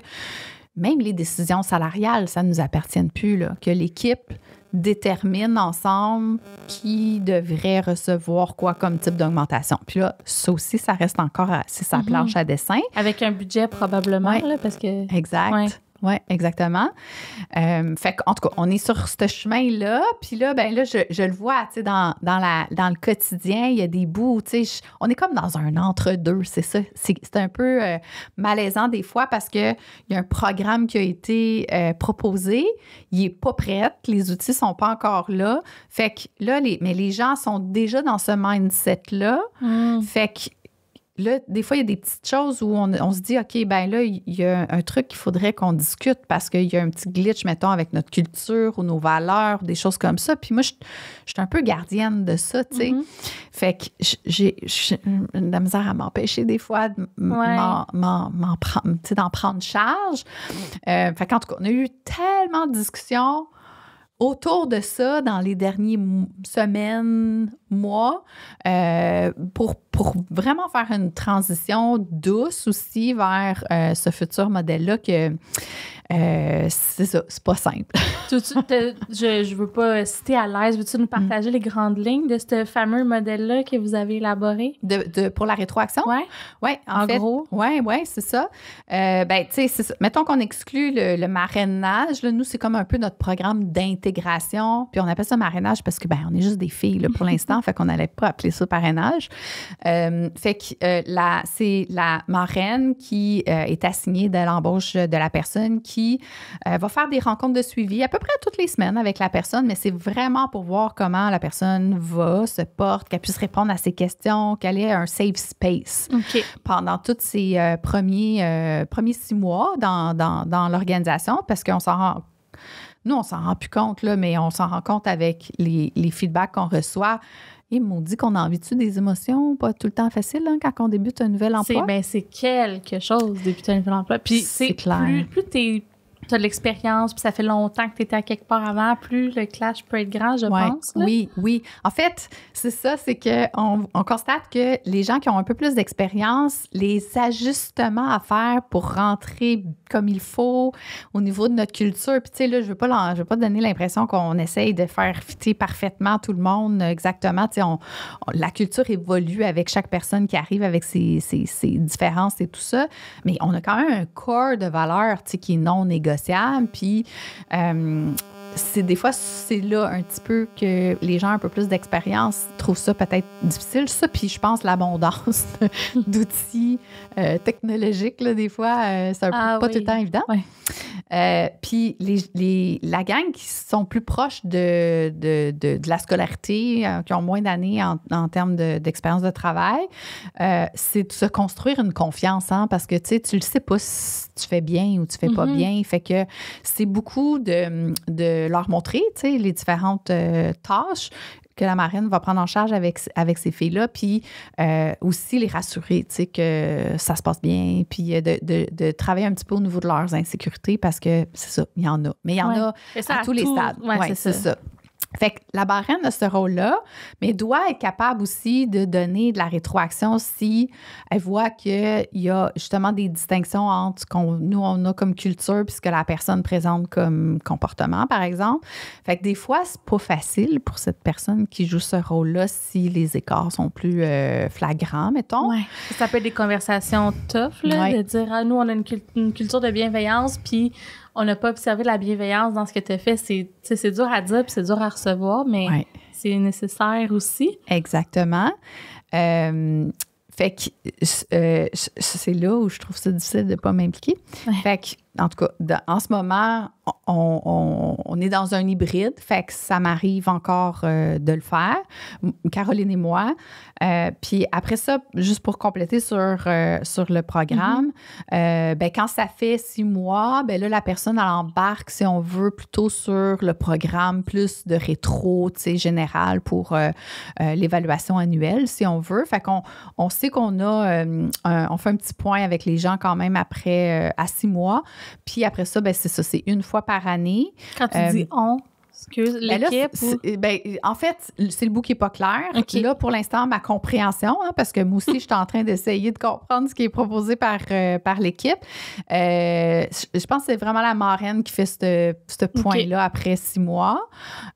même les décisions salariales, ça ne nous appartienne plus. Là, que l'équipe détermine ensemble qui devrait recevoir quoi comme type d'augmentation. Puis là, ça aussi, ça reste encore c'est sa planche à dessin. Avec un budget probablement, là, parce que... Exact. Ouais. Oui, exactement. Fait qu'en tout cas, on est sur ce chemin-là. Puis là, ben là, je le vois, tu sais, dans le quotidien, il y a des bouts, tu sais, on est comme dans un entre-deux, c'est ça. C'est un peu malaisant des fois parce qu'il y a un programme qui a été proposé, il n'est pas prêt, les outils ne sont pas encore là. Fait que là, mais les gens sont déjà dans ce mindset-là. Fait que là, des fois, il y a des petites choses où on se dit, OK, ben là, il y a un truc qu'il faudrait qu'on discute parce qu'il y a un petit glitch, mettons, avec notre culture ou nos valeurs, des choses comme ça. Puis moi, je suis un peu gardienne de ça, tu sais. Fait que j'ai de la misère à m'empêcher des fois d'en prendre charge. Fait qu'en tout cas, on a eu tellement de discussions autour de ça dans les dernières semaines, mois, pour vraiment faire une transition douce aussi vers ce futur modèle-là que c'est ça, c'est pas simple. Je veux pas citer à l'aise, veux-tu nous partager les grandes lignes de ce fameux modèle-là que vous avez élaboré? Pour la rétroaction? Oui, en fait, gros. Oui, c'est ça. Ben, tu sais, mettons qu'on exclut le marrainage. Là, nous, c'est comme un peu notre programme d'intégration. Puis on appelle ça marrainage parce que, ben, on est juste des filles là, pour l'instant, fait qu'on n'allait pas appeler ça parrainage. Fait que c'est la marraine qui est assignée de l'embauche de la personne qui va faire des rencontres de suivi à peu près toutes les semaines avec la personne, mais c'est vraiment pour voir comment la personne va, se porte, qu'elle puisse répondre à ses questions, qu'elle ait un safe space pendant tous ces premiers 6 mois dans l'organisation, parce qu'on s'en rend... Nous, on s'en rend plus compte, là, mais on s'en rend compte avec les feedbacks qu'on reçoit. Et m'ont dit qu'on a envie-tu des émotions, pas tout le temps facile hein, quand on débute un nouvel emploi. C'est quelque chose, débuter un nouvel emploi. Puis c'est clair. Plus tu as de l'expérience, puis ça fait longtemps que tu étais à quelque part avant, plus le clash peut être grand, je pense. Là. Oui. En fait, c'est ça, c'est qu'on constate que les gens qui ont un peu plus d'expérience, les ajustements à faire pour rentrer comme il faut au niveau de notre culture. Puis tu sais, là, je veux pas donner l'impression qu'on essaye de faire fitter parfaitement tout le monde exactement. Tu sais, la culture évolue avec chaque personne qui arrive avec ses différences et tout ça, mais on a quand même un corps de valeurs, tu sais, qui est non négociable. négociable. Puis, des fois, c'est là un petit peu que les gens un peu plus d'expérience trouvent ça peut-être difficile. Ça, puis je pense l'abondance d'outils technologiques, là, des fois, c'est pas tout le temps évident. Ouais. Puis la gang qui sont plus proches de la scolarité, qui ont moins d'années en termes d'expérience de travail, c'est de se construire une confiance, hein, parce que tu le sais pas si tu fais bien ou tu fais pas bien. Fait que c'est beaucoup de leur montrer, les différentes tâches que la marraine va prendre en charge avec ces filles-là, puis aussi les rassurer, que ça se passe bien, puis de travailler un petit peu au niveau de leurs insécurités, parce que c'est ça, il y en a. Mais il y en a à tous les stades. Ouais, c'est ça. Fait que la marraine a ce rôle-là, mais doit être capable aussi de donner de la rétroaction si elle voit qu'il y a justement des distinctions entre ce nous, on a comme culture puis ce que la personne présente comme comportement, par exemple. Fait que des fois, c'est pas facile pour cette personne qui joue ce rôle-là si les écarts sont plus flagrants, mettons. Ouais. Ça peut être des conversations tough, là, de dire nous, on a une culture de bienveillance, puis on n'a pas observé la bienveillance dans ce que tu as fait. C'est dur à dire puis c'est dur à recevoir, mais c'est nécessaire aussi. Exactement. Fait que c'est là où je trouve ça difficile de ne pas m'impliquer. Ouais. Fait que, en tout cas, en ce moment, on est dans un hybride, fait que ça m'arrive encore de le faire, Caroline et moi. Puis après ça, juste pour compléter sur le programme, quand ça fait 6 mois, là, la personne, elle embarque, si on veut, plutôt sur le programme plus de rétro, général pour l'évaluation annuelle, si on veut. Fait qu'on sait qu'on a, on fait un petit point avec les gens quand même après, à 6 mois. Puis après ça, c'est ça, c'est une fois par année. Quand tu dis « on », excuse, l'équipe? En fait, c'est le bout qui n'est pas clair. Okay. Là, pour l'instant, ma compréhension, hein, parce que moi aussi, je suis en train d'essayer de comprendre ce qui est proposé par l'équipe. Je pense que c'est vraiment la marraine qui fait ce point-là après 6 mois.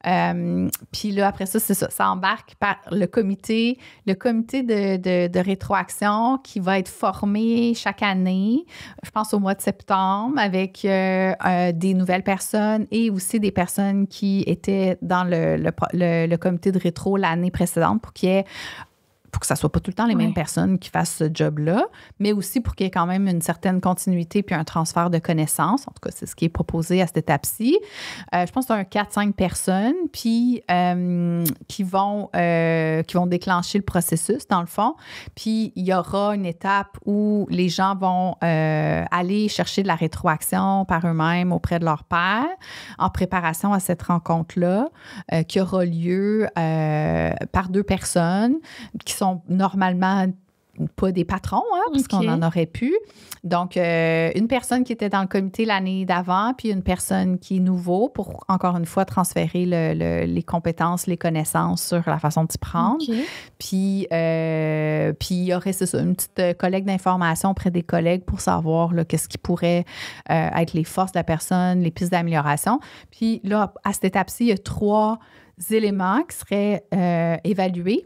Puis là, après ça, c'est ça. Ça embarque par le comité de rétroaction qui va être formé chaque année, je pense au mois de septembre, avec des nouvelles personnes et aussi des personnes qui étaient dans le comité de rétro l'année précédente pour que ça soit pas tout le temps les mêmes personnes qui fassent ce job-là, mais aussi pour qu'il y ait quand même une certaine continuité puis un transfert de connaissances. En tout cas, c'est ce qui est proposé à cette étape-ci. Je pense que c'est 4-5 personnes puis qui vont déclencher le processus, dans le fond. Puis, il y aura une étape où les gens vont aller chercher de la rétroaction par eux-mêmes auprès de leur père en préparation à cette rencontre-là qui aura lieu par 2 personnes qui sont normalement pas des patrons, hein, parce qu'on en aurait pu. Donc, une personne qui était dans le comité l'année d'avant, puis une personne qui est nouveau pour, encore une fois, transférer les compétences, les connaissances sur la façon de s'y prendre. Puis, il y aurait, c'est ça, une petite collecte d'informations auprès des collègues pour savoir là, qu'est-ce qui pourrait être les forces de la personne, les pistes d'amélioration. Puis là, à cette étape-ci, il y a 3 éléments qui seraient évalués.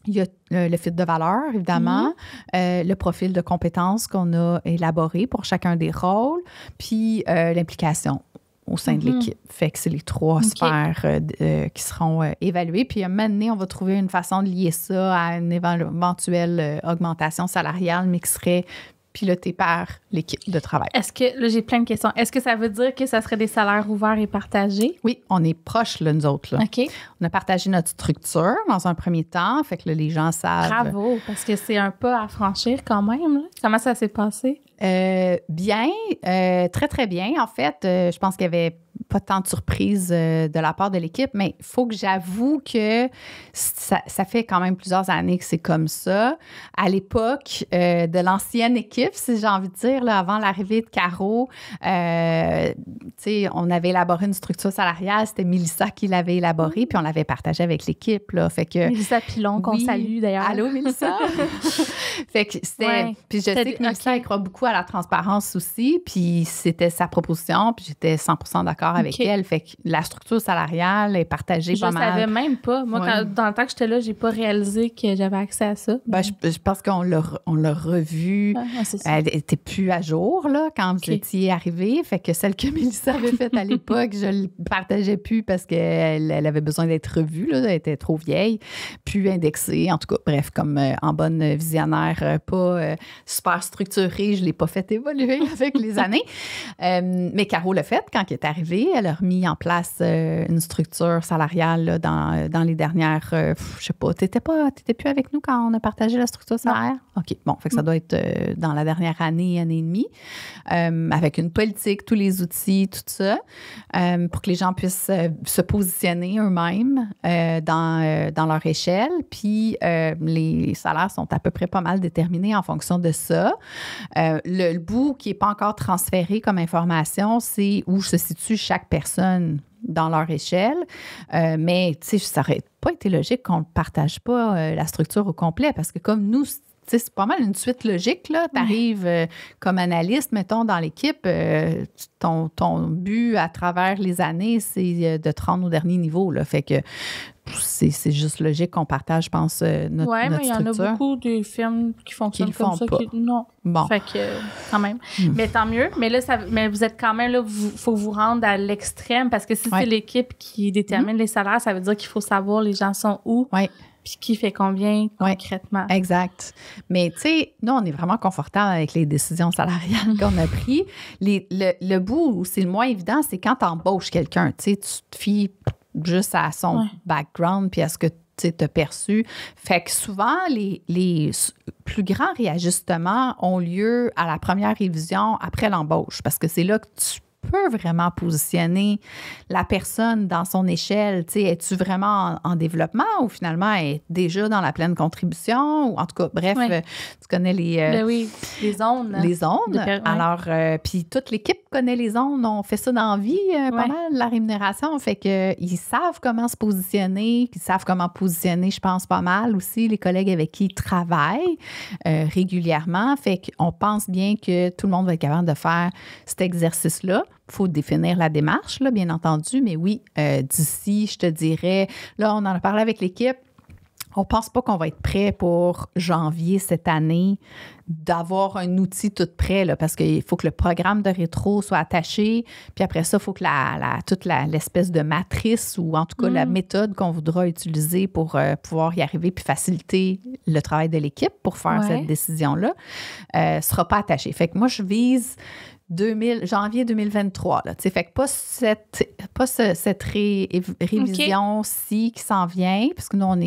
Il y a le fit de valeur, évidemment, le profil de compétences qu'on a élaboré pour chacun des rôles, puis l'implication au sein de l'équipe. Fait que c'est les 3 sphères qui seront évaluées. Puis à un moment donné, on va trouver une façon de lier ça à une éventuelle augmentation salariale, mais qui serait pilotée par l'équipe de travail. Est-ce que, là, j'ai plein de questions. Est-ce que ça veut dire que ça serait des salaires ouverts et partagés? Oui, on est proches, là, nous autres. Là. OK. On a partagé notre structure dans un premier temps, fait que là, les gens savent... Bravo, parce que c'est un pas à franchir quand même. Là. Comment ça s'est passé? Bien, très, très bien. En fait, je pense qu'il y avait pas tant de surprises de la part de l'équipe, mais il faut que j'avoue que ça fait quand même plusieurs années que c'est comme ça. À l'époque de l'ancienne équipe, si j'ai envie de dire, là, avant l'arrivée de Caro, on avait élaboré une structure salariale. C'était Mélissa qui l'avait élaborée, puis on l'avait partagée avec l'équipe. Là, fait que, Mélissa Pilon, qu'on salue d'ailleurs. Allô, Mélissa? Fait que c'était... Ouais, puis je sais que Mélissa, elle croit beaucoup à la transparence aussi, puis c'était sa proposition, puis j'étais 100% d'accord avec elle. Fait que la structure salariale est partagée pas mal. Je savais même pas. Moi, dans le temps que j'étais là, j'ai pas réalisé que j'avais accès à ça. Ben, je pense qu'on l'a revu. Elle était plus à jour là, quand vous étiez arrivés. Fait que celle que Mélissa avait faite à l'époque, je ne le partageais plus parce qu'elle avait besoin d'être revue. Là. Elle était trop vieille, plus indexée. En tout cas, bref, comme en bonne visionnaire, pas super structurée, je ne l'ai pas fait évoluer avec les années. Mais Caro l'a fait quand elle est arrivée. Elle a remis en place une structure salariale là, dans les dernières, je sais pas, t'étais plus avec nous quand on a partagé la structure salaire? Non. OK, bon, fait que ça doit être dans la dernière année et demie, avec une politique, tous les outils, tout ça, pour que les gens puissent se positionner eux-mêmes dans leur échelle. Puis les salaires sont à peu près pas mal déterminés en fonction de ça. Le bout qui n'est pas encore transféré comme information, c'est où se situe chaque personne dans leur échelle. Mais, tu sais, ça n'aurait pas été logique qu'on ne partage pas la structure au complet parce que comme nous, c'est pas mal une suite logique. Tu arrives comme analyste, mettons, dans l'équipe. Ton but à travers les années, c'est de te rendre au dernier niveau. Là. Fait que c'est juste logique qu'on partage, je pense, notre structure. Oui, mais il y en a beaucoup des firmes qui fonctionnent comme ça. Non. Bon. Fait que, quand même. Mais tant mieux. Mais là, mais vous êtes quand même là, il faut vous rendre à l'extrême parce que si c'est l'équipe qui détermine les salaires, ça veut dire qu'il faut savoir les gens sont où. Oui. Puis qui fait combien concrètement. Oui, exact. Mais tu sais, nous, on est vraiment confortable avec les décisions salariales qu'on a prises. Le bout où c'est le moins évident, c'est quand tu embauches quelqu'un. Tu sais, tu te fies juste à son background puis à ce que tu as perçu. Fait que souvent, les plus grands réajustements ont lieu à la première révision après l'embauche parce que c'est là que tu peux vraiment positionner la personne dans son échelle. Tu sais, es-tu vraiment en développement ou finalement est déjà dans la pleine contribution? Ou en tout cas, bref, tu connais les zones. Les zones. Alors, puis toute l'équipe connaît les zones. On fait ça dans la vie, pas mal, la rémunération. Fait qu'ils savent comment se positionner. Ils savent comment positionner, je pense, pas mal aussi les collègues avec qui ils travaillent régulièrement. Fait qu'on pense bien que tout le monde va être capable de faire cet exercice-là. Il faut définir la démarche, là, bien entendu, mais oui, d'ici, je te dirais, là, on en a parlé avec l'équipe, on ne pense pas qu'on va être prêt pour janvier cette année d'avoir un outil tout prêt, là, parce qu'il faut que le programme de rétro soit attaché, puis après ça, il faut que toute l'espèce de matrice ou en tout cas la méthode qu'on voudra utiliser pour pouvoir y arriver puis faciliter le travail de l'équipe pour faire cette décision-là, ne sera pas attaché. Fait que moi, je vise janvier 2023. Là, fait que pas cette révision-ci qui s'en vient, parce que nous, on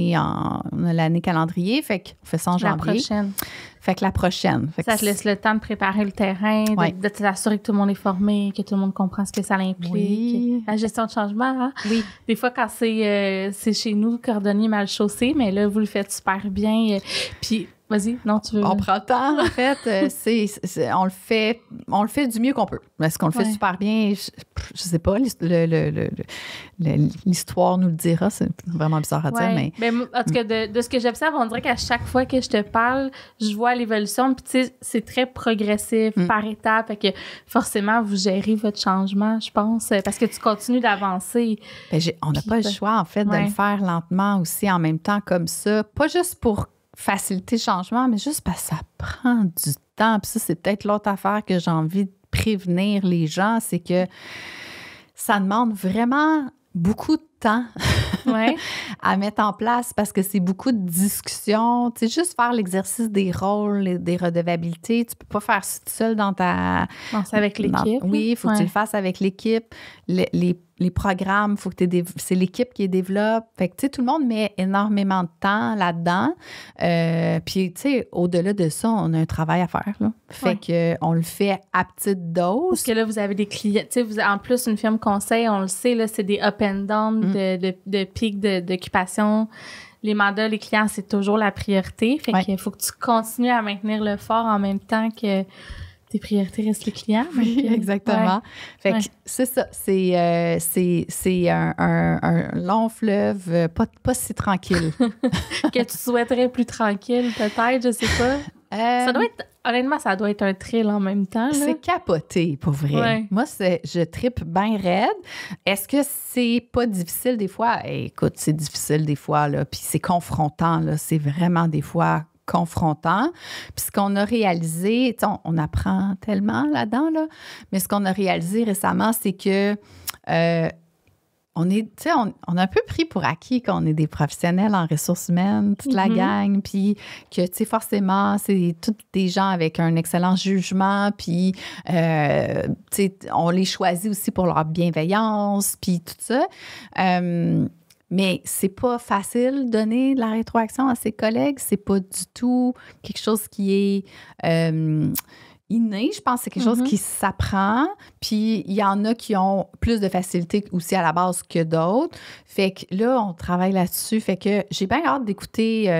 a l'année calendrier, fait qu'on fait ça en janvier. La prochaine. Fait que la prochaine. Fait ça te laisse le temps de préparer le terrain, de t'assurer que tout le monde est formé, que tout le monde comprend ce que ça implique. Oui. La gestion de changement, hein? Oui. Des fois, quand c'est chez nous, cordonnier mal chaussé, mais là, vous le faites super bien. Puis, vas-y, non, tu veux... On prend le temps, en fait. On le fait du mieux qu'on peut. Est-ce qu'on le fait super bien? Je sais pas. L'histoire nous le dira. C'est vraiment bizarre à dire, mais... Mais en tout cas, de ce que j'observe, on dirait qu'à chaque fois que je te parle, je vois l'évolution. Puis, tu sais, c'est très progressif, par étapes. Fait que forcément, vous gérez votre changement, je pense, parce que tu continues d'avancer. Ben, on n'a pas le choix, en fait, de le faire lentement aussi, en même temps, comme ça. Pas juste pour faciliter le changement, mais juste parce que ça prend du temps. Puis ça, c'est peut-être l'autre affaire que j'ai envie de prévenir les gens, c'est que ça demande vraiment beaucoup de temps à mettre en place parce que c'est beaucoup de discussions. Tu sais, juste faire l'exercice des rôles, des redevabilités, tu peux pas faire ça tout seul dans ta... Non, c'est avec l'équipe. Oui, il faut que tu le fasses avec l'équipe. Les programmes, faut que c'est l'équipe qui les développe. Fait que, tu sais, tout le monde met énormément de temps là-dedans. Puis, tu sais, au-delà de ça, on a un travail à faire, là. Fait que on le fait à petite dose. Parce que là, vous avez des clients. Tu sais, en plus, une firme conseil, on le sait, là, c'est des up and down de pics d'occupation. Les mandats, les clients, c'est toujours la priorité. Fait qu'il faut que tu continues à maintenir le fort en même temps que tes priorités restent les clients. Oui, exactement. Fait que c'est ça. C'est un long fleuve, pas si tranquille. Que tu souhaiterais plus tranquille, peut-être, je sais pas. Ça doit être honnêtement, ça doit être un thrill en même temps. Là. C'est capoté, pour vrai. Ouais. Moi, je trippe bien raide. Est-ce que c'est pas difficile des fois? Écoute, c'est difficile des fois, là, puis c'est confrontant, là. C'est vraiment des fois confrontant. Puis ce qu'on a réalisé, on apprend tellement là-dedans, là, mais ce qu'on a réalisé récemment, c'est que on a un peu pris pour acquis qu'on est des professionnels en ressources humaines, toute la gang, puis que, forcément, c'est tous des gens avec un excellent jugement, puis, on les choisit aussi pour leur bienveillance, puis tout ça. Mais c'est pas facile de donner de la rétroaction à ses collègues. C'est pas du tout quelque chose qui est inné. Je pense que c'est quelque chose qui s'apprend. Puis il y en a qui ont plus de facilité aussi à la base que d'autres. Fait que là, on travaille là-dessus. Fait que j'ai bien hâte d'écouter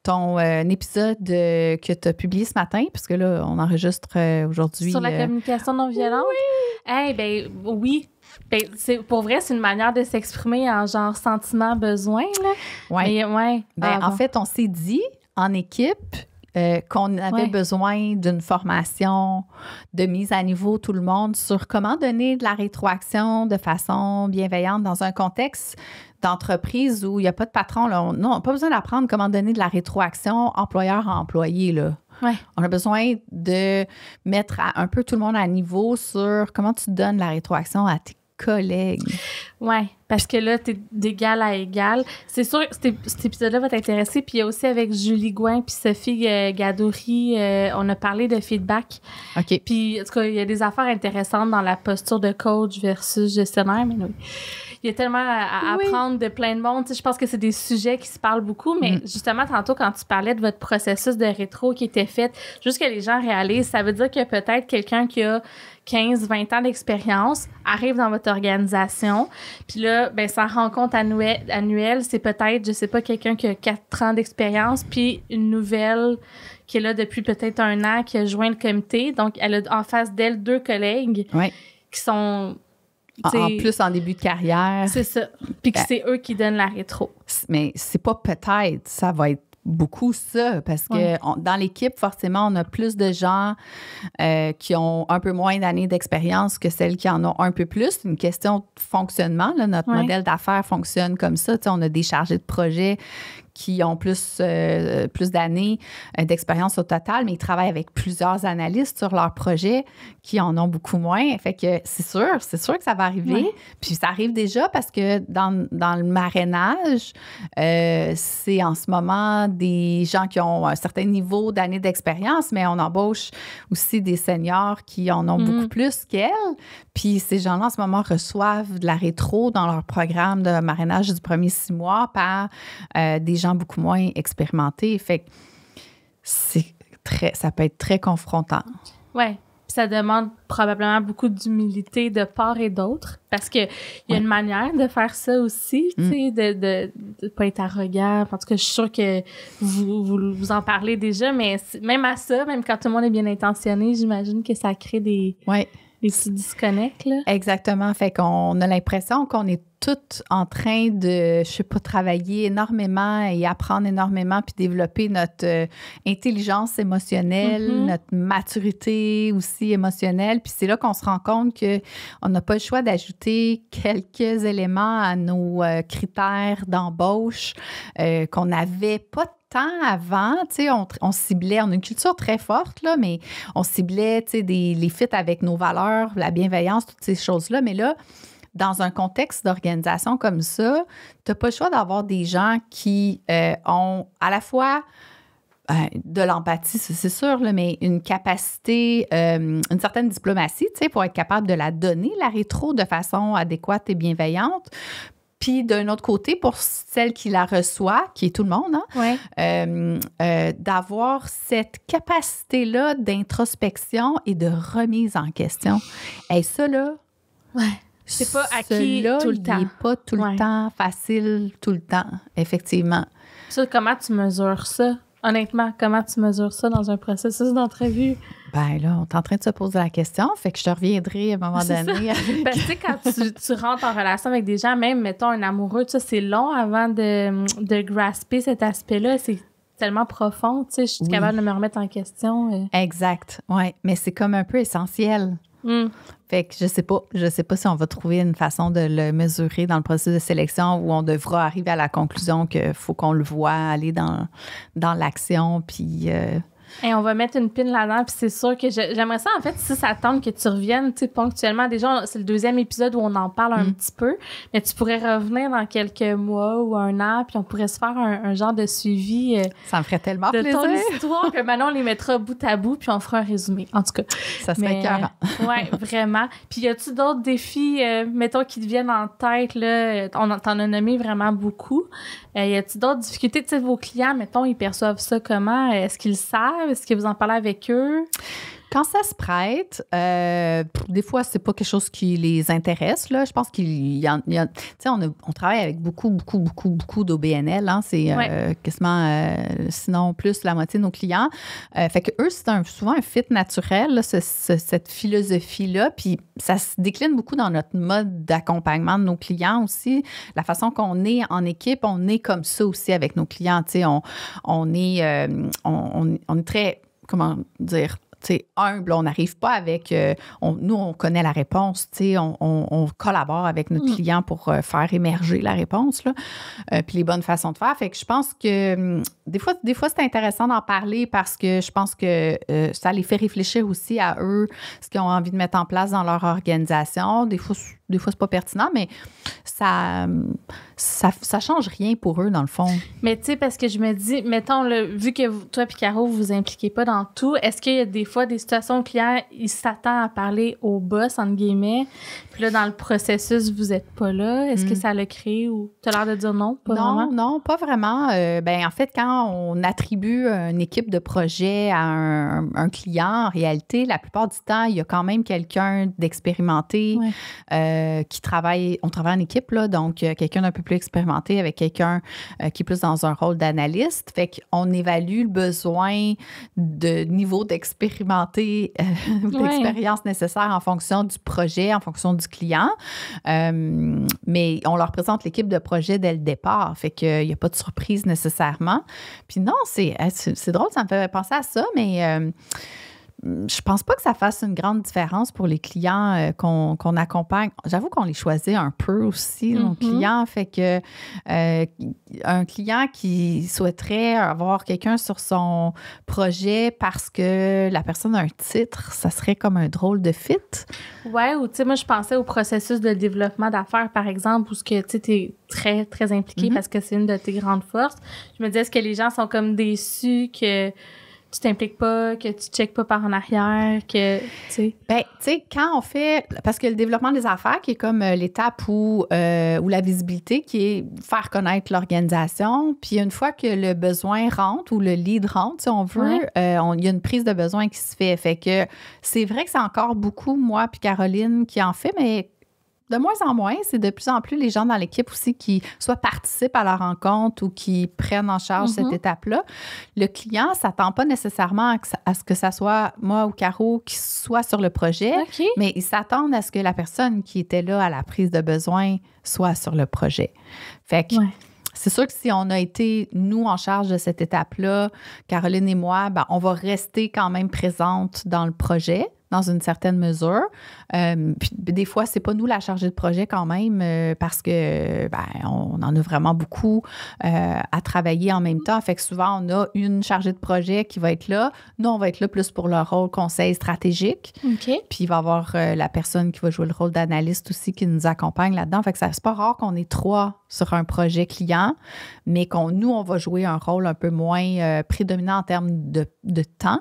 ton épisode que tu as publié ce matin, parce que là, on enregistre aujourd'hui. Sur la communication non violente? Oui! Oui. Ben, pour vrai, c'est une manière de s'exprimer en genre sentiment, besoin. Oui. En fait, on s'est dit en équipe qu'on avait besoin d'une formation de mise à niveau, tout le monde, sur comment donner de la rétroaction de façon bienveillante dans un contexte d'entreprise où il n'y a pas de patron. Là. On n'a pas besoin d'apprendre comment donner de la rétroaction employeur à employé. Là. Ouais. On a besoin de mettre un peu tout le monde à niveau sur comment tu donnes la rétroaction à tes collègues. Oui, parce que là, tu es d'égal à égal. C'est sûr que cet épisode-là va t'intéresser. Puis il y a aussi avec Julie Gouin puis Sophie Gadouri, on a parlé de feedback. OK. Puis en tout cas, il y a des affaires intéressantes dans la posture de coach versus gestionnaire. Mais oui. Il y a tellement à apprendre de plein de monde. Tu sais, je pense que c'est des sujets qui se parlent beaucoup, mais justement, tantôt, quand tu parlais de votre processus de rétro qui était fait, juste que les gens réalisent, ça veut dire que peut-être quelqu'un qui a 15-20 ans d'expérience arrive dans votre organisation, puis là, ben sa rencontre annuelle, c'est peut-être, je sais pas, quelqu'un qui a 4 ans d'expérience, puis une nouvelle qui est là depuis peut-être 1 an, qui a joint le comité. Donc, elle a en face d'elle 2 collègues qui sont... En plus, en début de carrière. C'est ça. Puis que c'est eux qui donnent la rétro. Mais c'est pas peut-être, ça va être beaucoup ça, parce que dans l'équipe, forcément, on a plus de gens qui ont un peu moins d'années d'expérience que celles qui en ont un peu plus. C'est une question de fonctionnement. Là. Notre modèle d'affaires fonctionne comme ça. T'sais, on a des chargés de projet qui ont plus d'années d'expérience au total, mais ils travaillent avec plusieurs analystes sur leurs projets qui en ont beaucoup moins. Fait que c'est sûr que ça va arriver. Ouais. Puis ça arrive déjà parce que dans le marrainage, c'est en ce moment des gens qui ont un certain niveau d'années d'expérience, mais on embauche aussi des seniors qui en ont beaucoup plus qu'elles. Puis ces gens-là, en ce moment, reçoivent de la rétro dans leur programme de marrainage du premier 6 mois par des gens beaucoup moins expérimentés. Fait que ça peut être très confrontant. Oui. Puis ça demande probablement beaucoup d'humilité de part et d'autre, parce qu'il y a une manière de faire ça aussi, tu sais, de pas être arrogant. En tout cas, je suis sûre que vous en parlez déjà, mais même à ça, même quand tout le monde est bien intentionné, j'imagine que ça crée des petits disconnects, là. Exactement. Fait qu'on a l'impression qu'on est toutes en train de, travailler énormément et apprendre énormément puis développer notre intelligence émotionnelle, notre maturité aussi émotionnelle. Puis c'est là qu'on se rend compte qu'on n'a pas le choix d'ajouter quelques éléments à nos critères d'embauche qu'on n'avait pas tant avant, tu sais, on ciblait, on a une culture très forte, là, mais on ciblait, tu sais, les fits avec nos valeurs, la bienveillance, toutes ces choses-là. Mais là, dans un contexte d'organisation comme ça, tu n'as pas le choix d'avoir des gens qui ont à la fois de l'empathie, c'est sûr, là, mais une capacité, une certaine diplomatie, tu sais, pour être capable de la donner, la rétro, de façon adéquate et bienveillante. Puis, d'un autre côté, pour celle qui la reçoit, qui est tout le monde, d'avoir cette capacité-là d'introspection et de remise en question. Et ça, là... c'est pas acquis tout le temps. Il n'est pas tout le temps facile, tout le temps, effectivement. Ça, comment tu mesures ça? Honnêtement, comment tu mesures ça dans un processus d'entrevue? Ben là, on est en train de se poser la question, fait que je te reviendrai à un moment donné. Parce que tu sais, quand tu rentres en relation avec des gens, même, mettons, un amoureux, ça, c'est long avant de grasper cet aspect-là. tellement profond, tu sais, je suis capable de me remettre en question. Exact, oui. Mais c'est comme un peu essentiel. Fait que je sais pas si on va trouver une façon de le mesurer dans le processus de sélection où on devra arriver à la conclusion qu'il faut qu'on le voit aller dans l'action, puis... Et on va mettre une pin là-dedans, puis c'est sûr que j'aimerais ça, en fait, si ça tente que tu reviennes, tu sais, ponctuellement. Déjà, c'est le 2e épisode où on en parle un petit peu, mais tu pourrais revenir dans quelques mois ou un an, puis on pourrait se faire un genre de suivi ça me ferait tellement de plaisir. ton histoire, que maintenant, on les mettra bout à bout, puis on fera un résumé. En tout cas. Ça serait écœurant. Oui, vraiment. Puis y a-tu d'autres défis, mettons, qui te viennent en tête, là? T'en as nommé vraiment beaucoup. Y a-tu d'autres difficultés? Tu sais, vos clients, mettons, ils perçoivent ça comment? Est-ce qu'ils le savent? Est-ce que vous en parlez avec eux? Quand ça se prête, des fois, c'est pas quelque chose qui les intéresse. Là. Je pense qu'il y a tu sais, on travaille avec beaucoup d'OBNL. Hein. C'est quasiment, sinon plus la moitié de nos clients. Fait que eux, c'est souvent un fit naturel, là, cette philosophie-là. Puis ça se décline beaucoup dans notre mode d'accompagnement de nos clients aussi. La façon qu'on est en équipe, on est comme ça aussi avec nos clients. Tu sais, on est très, comment dire, humble, on n'arrive pas avec... nous, on connaît la réponse, on collabore avec notre client pour faire émerger la réponse, là, puis les bonnes façons de faire. Fait que je pense que des fois c'est intéressant d'en parler parce que je pense que ça les fait réfléchir aussi à eux, ce qu'ils ont envie de mettre en place dans leur organisation. Des fois, c'est pas pertinent, mais ça change rien pour eux, dans le fond. Mais tu sais, parce que je me dis, mettons, là, vu que toi et Caro, vous vous impliquez pas dans tout, est-ce qu'il y a des fois des situations où le client, il s'attend à parler au boss, entre guillemets, puis là, dans le processus, vous êtes pas là? Est-ce que ça l'a créé ou tu as l'air de dire non? Non, pas vraiment. En fait, quand on attribue une équipe de projet à un client, en réalité, la plupart du temps, il y a quand même quelqu'un d'expérimenté qui travaille, on travaille en équipe, là, donc quelqu'un d'un peu plus expérimenté avec quelqu'un qui est plus dans un rôle d'analyste. Fait qu'on évalue le besoin de niveau d'expérimenté, d'expérience nécessaire en fonction du projet, en fonction du client. Mais on leur présente l'équipe de projet dès le départ. Fait qu'il n'y a pas de surprise nécessairement. Puis non, c'est drôle, ça me fait penser à ça, mais... je pense pas que ça fasse une grande différence pour les clients qu'on accompagne. J'avoue qu'on les choisit un peu aussi, nos clients. Fait que un client qui souhaiterait avoir quelqu'un sur son projet parce que la personne a un titre, ça serait comme un drôle de fit. Ouais, ou tu sais, moi, je pensais au processus de développement d'affaires, par exemple, où tu es très, très impliqué parce que c'est une de tes grandes forces. Je me disais, est-ce que les gens sont comme déçus que tu t'impliques pas, que tu checkes pas par en arrière, que, tu sais. Ben, tu sais, quand on fait... Parce que le développement des affaires, qui est comme l'étape où la visibilité, qui est faire connaître l'organisation, puis une fois que le besoin rentre ou le lead rentre, si on veut, il y a une prise de besoin qui se fait. Fait que c'est vrai que c'est encore beaucoup, moi puis Caroline, qui en fait, mais... De moins en moins, c'est de plus en plus les gens dans l'équipe aussi qui soit participent à la rencontre ou qui prennent en charge cette étape-là. Le client ne s'attend pas nécessairement à ce que ça soit moi ou Caro qui soit sur le projet, mais ils s'attendent à ce que la personne qui était là à la prise de besoin soit sur le projet. Fait que c'est sûr que si on a été, nous, en charge de cette étape-là, Caroline et moi, ben, on va rester quand même présente dans le projet, dans une certaine mesure. Puis des fois, c'est pas nous la chargée de projet quand même parce que on en a vraiment beaucoup à travailler en même temps. Fait que souvent, on a une chargée de projet qui va être là. Nous, on va être là plus pour le rôle conseil stratégique. Puis il va y avoir la personne qui va jouer le rôle d'analyste aussi qui nous accompagne là-dedans. Fait que c'est pas rare qu'on ait 3 sur un projet client, mais nous, on va jouer un rôle un peu moins prédominant en termes de temps.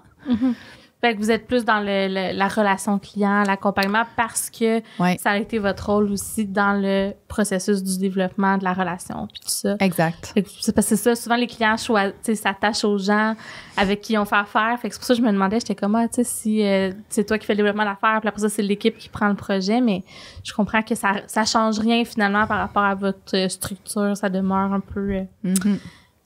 Fait que vous êtes plus dans la relation client, l'accompagnement, parce que ça a été votre rôle aussi dans le processus du développement de la relation, puis tout ça. Exact. C'est parce que c'est ça, souvent les clients s'attachent aux gens avec qui ils ont fait affaire. Fait que c'est pour ça que je me demandais, j'étais comme, tu sais, si c'est toi qui fais le développement d'affaires, puis après ça, c'est l'équipe qui prend le projet, mais je comprends que ça change rien finalement par rapport à votre structure, ça demeure un peu...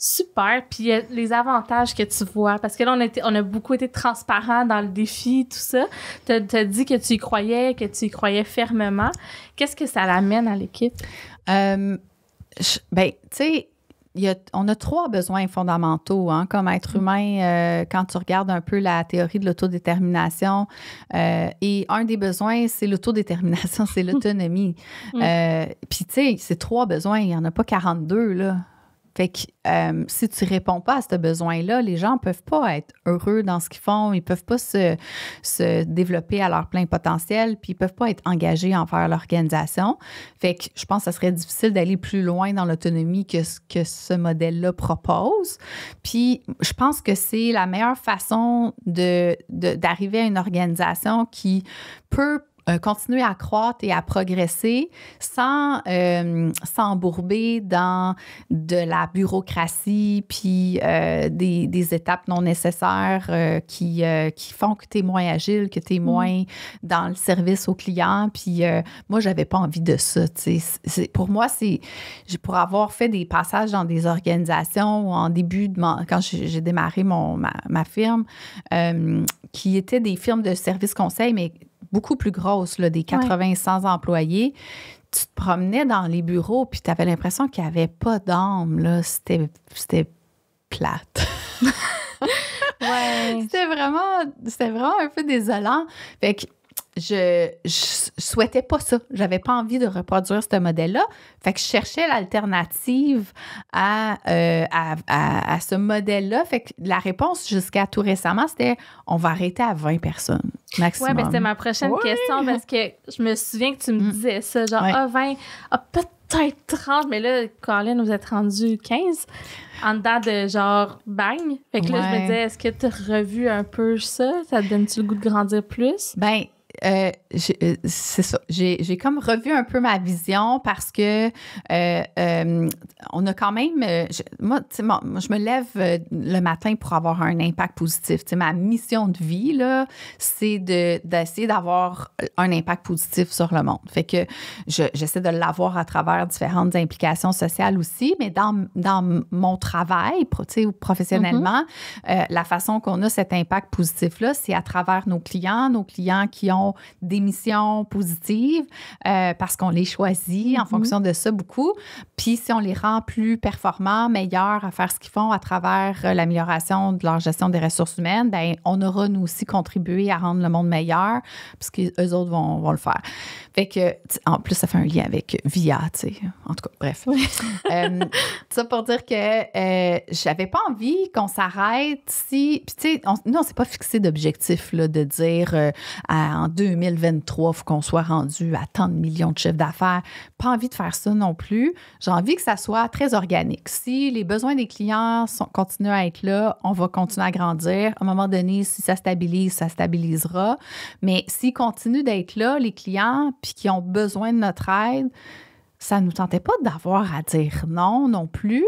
Super. Puis les avantages que tu vois, parce que là, on a beaucoup été transparent dans le défi, tout ça. T'as dit que tu y croyais fermement. Qu'est-ce que ça l'amène à l'équipe? Tu sais, on a 3 besoins fondamentaux comme être humain quand tu regardes un peu la théorie de l'autodétermination. Et un des besoins, c'est l'autodétermination, c'est l'autonomie. Puis, tu sais, c'est 3 besoins, il n'y en a pas 42, là. Fait que si tu réponds pas à ce besoin-là, les gens ne peuvent pas être heureux dans ce qu'ils font, ils ne peuvent pas se développer à leur plein potentiel, puis ils ne peuvent pas être engagés envers l'organisation. Fait que je pense que ça serait difficile d'aller plus loin dans l'autonomie que ce que ce modèle-là propose. Puis je pense que c'est la meilleure façon d'arriver à une organisation qui peut continuer à croître et à progresser sans s'embourber dans de la bureaucratie puis des étapes non nécessaires qui font que tu es moins agile, que tu es moins dans le service au client. Puis moi, j'avais pas envie de ça. Pour moi, pour avoir fait des passages dans des organisations en début quand j'ai démarré ma firme, qui étaient des firmes de services conseil, mais beaucoup plus grosses, là, des 80-100 employés. Tu te promenais dans les bureaux puis tu avais l'impression qu'il n'y avait pas d'âme. Là. C'était plate. C'était vraiment un peu désolant. Fait que je souhaitais pas ça. J'avais pas envie de reproduire ce modèle-là. Fait que je cherchais l'alternative à ce modèle-là. Fait que la réponse jusqu'à tout récemment, c'était on va arrêter à 20 personnes maximum. Oui, bien, c'était ma prochaine question parce que je me souviens que tu me disais ça, genre 20, peut-être 30, mais là, Colin, vous êtes rendu 15 en dedans de genre bang. Fait que là, je me disais, est-ce que tu as revu un peu ça? Ça te donne-tu le goût de grandir plus? Ben, c'est ça. J'ai comme revu un peu ma vision parce que on a quand même... moi, je me lève le matin pour avoir un impact positif. T'sais, ma mission de vie, là, c'est d'essayer d'avoir un impact positif sur le monde. Fait que j'essaie de l'avoir à travers différentes implications sociales aussi, mais dans mon travail, professionnellement, la façon qu'on a cet impact positif-là, c'est à travers nos clients qui ont des missions positives parce qu'on les choisit en fonction de ça beaucoup. Puis si on les rend plus performants, meilleurs à faire ce qu'ils font à travers l'amélioration de leur gestion des ressources humaines, bien, on aura nous aussi contribué à rendre le monde meilleur parce qu'eux autres vont le faire. Fait que, en plus, ça fait un lien avec VIA, tu sais. En tout cas, bref. Ça pour dire que j'avais pas envie qu'on s'arrête si... Puis, tu sais, nous, on s'est pas fixé d'objectif, là, de dire en 2023, il faut qu'on soit rendu à tant de millions de chiffres d'affaires. Pas envie de faire ça non plus. J'ai envie que ça soit très organique. Si les besoins des clients continuent à être là, on va continuer à grandir. À un moment donné, si ça stabilise, ça stabilisera. Mais s'ils continuent d'être là, les clients, puis qui ont besoin de notre aide, ça ne nous tentait pas d'avoir à dire non plus.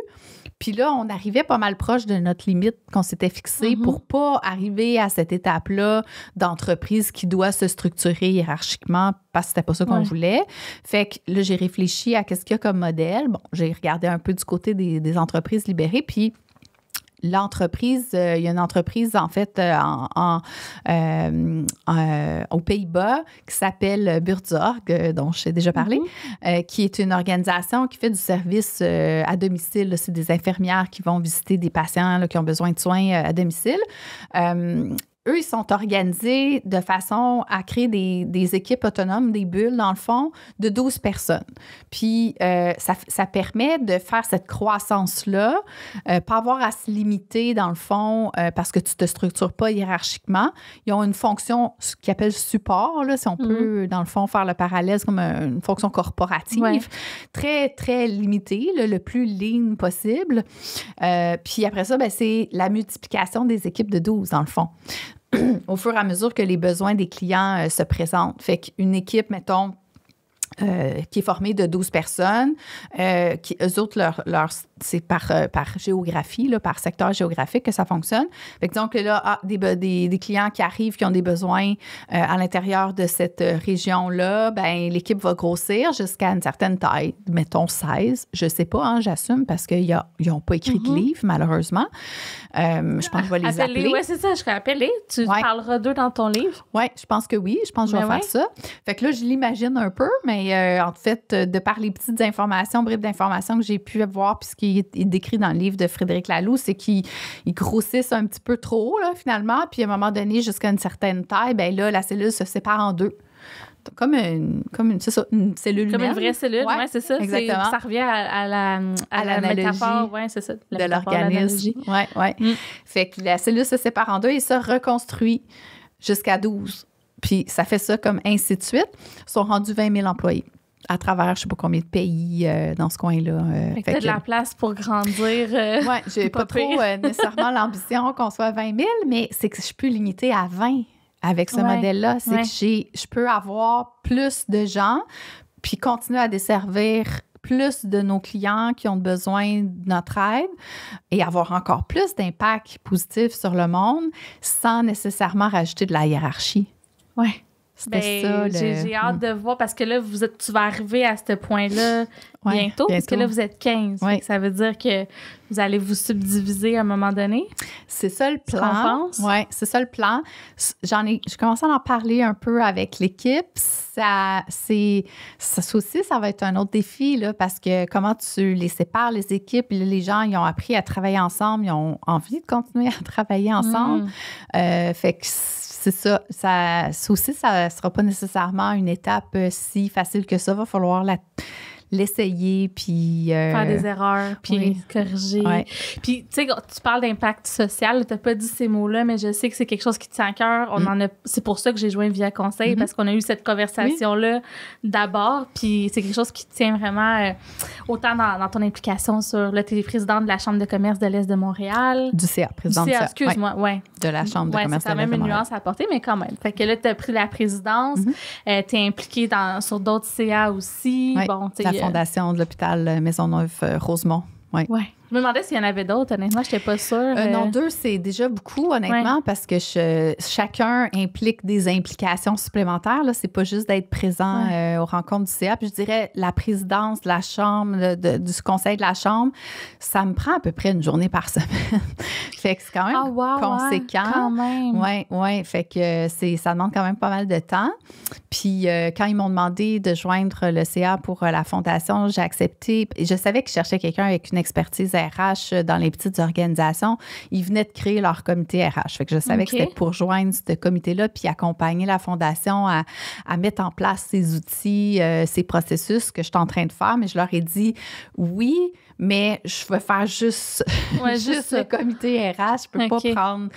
Puis là, on arrivait pas mal proche de notre limite qu'on s'était fixée pour pas arriver à cette étape-là d'entreprise qui doit se structurer hiérarchiquement parce que c'était pas ça qu'on voulait. Fait que là, j'ai réfléchi à qu'est-ce qu'il y a comme modèle. Bon, j'ai regardé un peu du côté des entreprises libérées, puis l'entreprise, il y a une entreprise, en fait, aux Pays-Bas qui s'appelle Buurtzorg, dont je t'ai déjà parlé, qui est une organisation qui fait du service à domicile. Là, c'est des infirmières qui vont visiter des patients là, qui ont besoin de soins à domicile. Eux, ils sont organisés de façon à créer des équipes autonomes, des bulles, dans le fond, de 12 personnes. Puis, ça permet de faire cette croissance-là, pas avoir à se limiter, dans le fond, parce que tu ne te structures pas hiérarchiquement. Ils ont une fonction qu'ils appellent support, là, si on peut, dans le fond, faire le parallèle, c'est comme une fonction corporative, très, très limitée, là, le plus lean possible. Puis après ça, ben, c'est la multiplication des équipes de 12, dans le fond. Au fur et à mesure que les besoins des clients se présentent. Fait qu'une équipe, mettons, qui est formée de 12 personnes, eux autres, c'est par géographie, là, par secteur géographique que ça fonctionne. Fait que donc là, des clients qui arrivent, qui ont des besoins à l'intérieur de cette région-là, ben l'équipe va grossir jusqu'à une certaine taille, mettons 16. Je sais pas, hein, j'assume, parce qu'ils n'ont pas écrit de livre, malheureusement. Je pense que je vais les appeler. Oui, c'est ça, je serais appelée. Tu parleras d'eux dans ton livre? Oui, je pense que oui. Je pense que je vais faire ça. Fait que là, je l'imagine un peu, mais mais en fait, de par les petites bribes d'informations que j'ai pu voir, puis ce qui est décrit dans le livre de Frédéric Laloux, c'est qu'ils grossissent un petit peu trop, là, finalement. Puis à un moment donné, jusqu'à une certaine taille, bien là, la cellule se sépare en deux. Comme une c'est ça, une cellule humaine. Comme une vraie cellule, ouais, c'est ça. Exactement. Ça revient à la métaphore, ouais, c'est ça. De l'organisme. Oui. Fait que la cellule se sépare en deux et se reconstruit jusqu'à 12. Puis ça fait ça comme ainsi de suite. Ils sont rendus 20 000 employés à travers je ne sais pas combien de pays dans ce coin-là. Fait que t'as de la place pour grandir. Oui, j'ai pas trop nécessairement l'ambition qu'on soit 20 000, mais c'est que je peux limiter à 20 avec ce modèle-là. C'est que je peux avoir plus de gens puis continuer à desservir plus de nos clients qui ont besoin de notre aide et avoir encore plus d'impact positif sur le monde sans nécessairement rajouter de la hiérarchie. Oui. C'était ça. J'ai hâte de voir parce que là, tu vas arriver à ce point-là bientôt, parce que là, vous êtes 15. Ça veut dire que vous allez vous subdiviser à un moment donné. C'est ça le plan. Oui, c'est ça le plan. J'ai commencé à en parler un peu avec l'équipe. Ça aussi, ça va être un autre défi, là, parce que comment tu les sépares, les équipes, les gens, ils ont appris à travailler ensemble, ils ont envie de continuer à travailler ensemble. Fait que c'est ça. Ça aussi, ça ne sera pas nécessairement une étape si facile que ça. Il va falloir l'essayer, puis... faire des erreurs, puis corriger. Ouais. Puis, tu sais, tu parles d'impact social. Tu n'as pas dit ces mots-là, mais je sais que c'est quelque chose qui te tient à cœur. C'est pour ça que j'ai joint Via Conseil, parce qu'on a eu cette conversation-là d'abord. Puis, c'est quelque chose qui te tient vraiment autant dans ton implication sur... Là, tu es présidente de la Chambre de commerce de l'Est de Montréal. Du CA, présidente du CA, excuse-moi, de la Chambre de commerce de l'Est de Montréal. C'est quand même une nuance à apporter, mais quand même. Fait que là, tu as pris la présidence. Tu es impliquée sur d'autres CA aussi. Bon, la fondation de l'hôpital Maisonneuve-Rosemont. Oui. Je me demandais s'il y en avait d'autres, honnêtement, je n'étais pas sûre. Non, 2, c'est déjà beaucoup, honnêtement, parce que chacun implique des implications supplémentaires. Ce n'est pas juste d'être présent aux rencontres du CA. Puis je dirais, la présidence de la Chambre, du conseil de la Chambre, ça me prend à peu près une journée par semaine. Fait que c'est quand même conséquent. Quand même. Oui. Fait que ça demande quand même pas mal de temps. Puis quand ils m'ont demandé de joindre le CA pour la fondation, j'ai accepté. Je savais qu'ils cherchaient quelqu'un avec une expertise RH dans les petites organisations. Ils venaient de créer leur comité RH. Fait que je savais que c'était pour joindre ce comité-là puis accompagner la fondation à mettre en place ces outils, ces processus que je suis en train de faire. Mais je leur ai dit oui, mais je veux faire juste le comité RH. Je peux pas prendre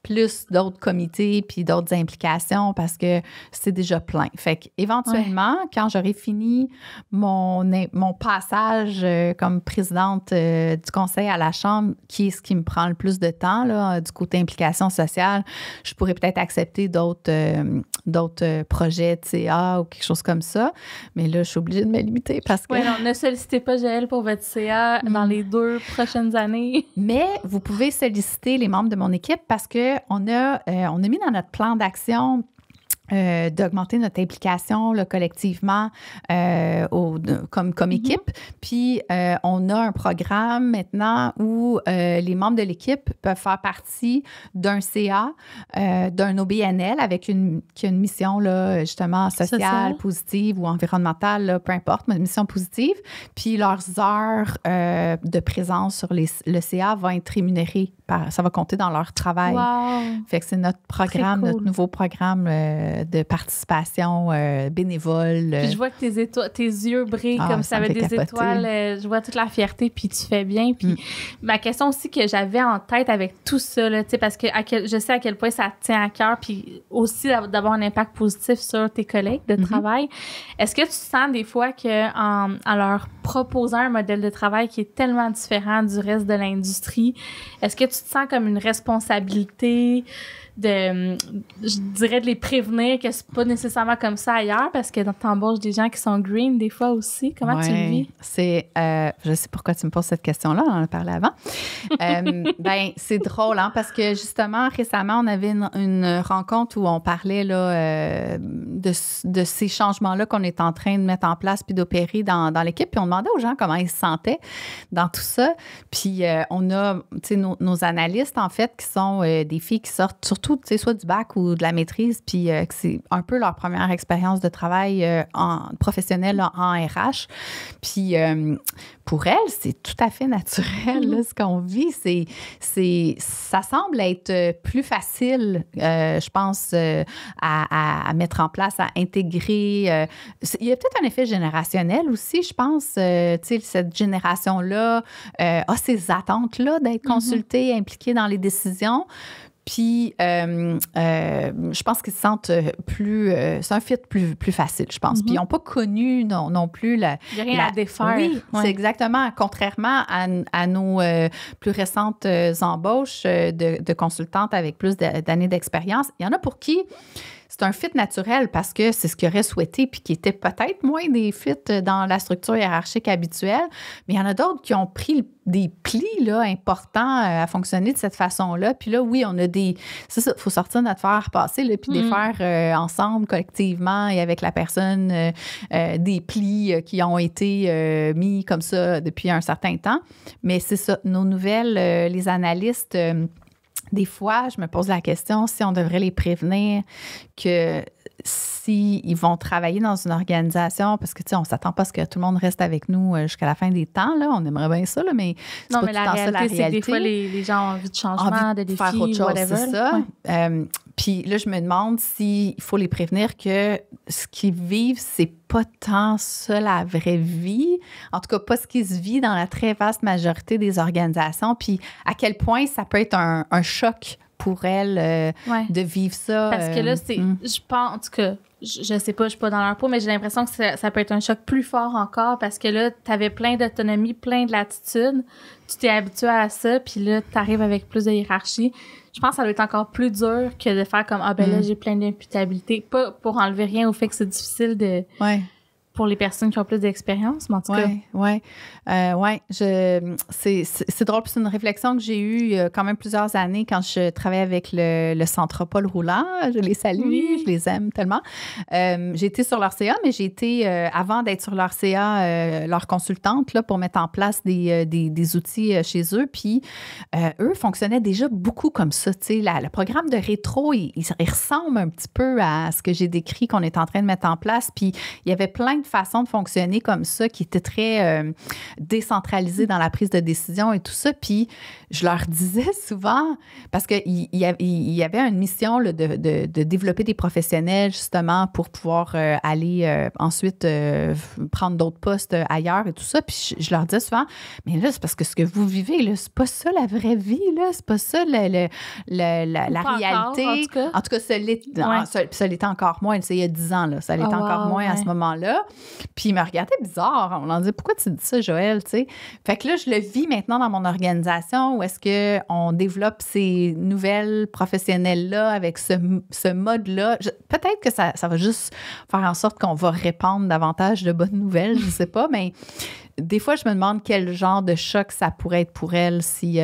plus d'autres comités puis d'autres implications parce que c'est déjà plein. Fait qu'éventuellement, quand j'aurai fini mon passage comme présidente du conseil à la Chambre, qui est ce qui me prend le plus de temps, là, du côté implication sociale, je pourrais peut-être accepter d'autres projets de CA ou quelque chose comme ça. Mais là, je suis obligée de me limiter parce que... Oui, non, ne sollicitez pas Jaël pour votre CA dans les 2 prochaines années. Mais vous pouvez solliciter les membres de mon équipe parce que on a mis dans notre plan d'action d'augmenter notre implication là, collectivement comme équipe. Puis, on a un programme maintenant où les membres de l'équipe peuvent faire partie d'un CA, d'un OBNL avec qui a une mission là, justement sociale, positive ou environnementale, là, peu importe, mais une mission positive. Puis, leurs heures de présence sur le CA vont être rémunérées. Ça va compter dans leur travail. Wow. Fait que c'est notre programme, notre nouveau programme de participation bénévole. Puis je vois que tes yeux brillent comme ça avec des étoiles. Je vois toute la fierté, puis tu fais bien. Puis ma question aussi que j'avais en tête avec tout ça, là, parce que je sais à quel point ça te tient à cœur, puis aussi d'avoir un impact positif sur tes collègues de travail. Est-ce que tu sens des fois qu'en leur proposant un modèle de travail qui est tellement différent du reste de l'industrie, est-ce que tu te sens comme une responsabilité je dirais de les prévenir que c'est pas nécessairement comme ça ailleurs parce que t'embauches des gens qui sont green des fois aussi. Comment tu le vis? Je sais pourquoi tu me poses cette question-là, on en a parlé avant. C'est drôle, hein, parce que justement, récemment, on avait une rencontre où on parlait là, de ces changements-là qu'on est en train de mettre en place puis d'opérer dans l'équipe. Puis on demandait aux gens comment ils se sentaient dans tout ça. Puis on a, tu sais, nos analystes, en fait, qui sont des filles qui sortent surtout, tu sais, soit du bac ou de la maîtrise, puis que c'est un peu leur première expérience de travail professionnelle en RH. Puis pour elles, c'est tout à fait naturel, là, ce qu'on vit. Ça semble être plus facile, je pense, à mettre en place, à intégrer. Il y a peut-être un effet générationnel aussi, je pense. Tu sais, cette génération-là a ces attentes-là d'être consultée, impliquée dans les décisions. Puis, je pense qu'ils se sentent c'est un fit plus facile, je pense. Puis, ils n'ont pas connu non plus la... Il n'y a rien à défaire. Oui, c'est exactement. Contrairement à nos plus récentes embauches de consultantes avec plus d'années d'expérience, il y en a pour qui... C'est un fit naturel parce que c'est ce qu'ils auraient souhaité puis qui était peut-être moins des fits dans la structure hiérarchique habituelle. Mais il y en a d'autres qui ont pris des plis là, importants à fonctionner de cette façon-là. Puis là, oui, on a des... C'est ça, il faut sortir notre fer à repasser là, puis les faire ensemble, collectivement et avec la personne, des plis qui ont été mis comme ça depuis un certain temps. Mais c'est ça, nos nouvelles, les analystes... Des fois, je me pose la question si on devrait les prévenir que s'ils vont travailler dans une organisation, parce que, tu sais, on ne s'attend pas à ce que tout le monde reste avec nous jusqu'à la fin des temps, là. On aimerait bien ça, là, mais c'est pas tout le temps ça, la réalité. C'est que des fois, les gens ont envie de changement, de défis, faire autre chose, whatever. C'est ça. Ouais. Puis là, je me demande s'il faut les prévenir que ce qu'ils vivent, c'est pas tant ça la vraie vie. En tout cas, pas ce qui se vit dans la très vaste majorité des organisations. Puis à quel point ça peut être un choc pour elles de vivre ça. Parce que là, je pense, en tout cas, je sais pas, je suis pas dans leur peau, mais j'ai l'impression que ça peut être un choc plus fort encore parce que là, tu avais plein d'autonomie, plein de latitude. Tu t'es habitué à ça, puis là, tu arrives avec plus de hiérarchie. Je pense que ça doit être encore plus dur que de faire comme « Ah, ben là, j'ai plein d'imputabilité ». Pas pour enlever rien au fait que c'est difficile de... Ouais. Pour les personnes qui ont plus d'expérience, mais en tout cas. C'est drôle. C'est une réflexion que j'ai eue il y a quand même plusieurs années quand je travaillais avec le Centropole roulant. Je les salue, je les aime tellement. J'ai été sur leur CA, mais j'ai été, avant d'être sur leur CA, leur consultante là, pour mettre en place des outils chez eux. Puis, eux fonctionnaient déjà beaucoup comme ça. Le programme de rétro, il ressemble un petit peu à ce que j'ai décrit qu'on est en train de mettre en place. Puis, il y avait plein de façons de fonctionner comme ça qui étaient très décentralisées dans la prise de décision et tout ça. Puis, je leur disais souvent, parce qu'il y avait une mission là, de développer des professionnels justement pour pouvoir aller ensuite prendre d'autres postes ailleurs et tout ça. Puis, je leur disais souvent, mais là, c'est parce que ce que vous vivez, là, c'est pas ça la vraie vie, là. C'est pas ça la réalité. Encore, en tout cas, ça l'était encore moins. Il y a 10 ans, là. Ça l'était encore moins à ce moment-là. Puis il me regardait bizarre. On leur disait, pourquoi tu dis ça, Joël? T'sais? Fait que là, je le vis maintenant dans mon organisation où est-ce qu'on développe ces nouvelles professionnelles-là avec ce mode-là. Peut-être que ça va juste faire en sorte qu'on va répandre davantage de bonnes nouvelles, je ne sais pas, mais des fois, je me demande quel genre de choc ça pourrait être pour elles si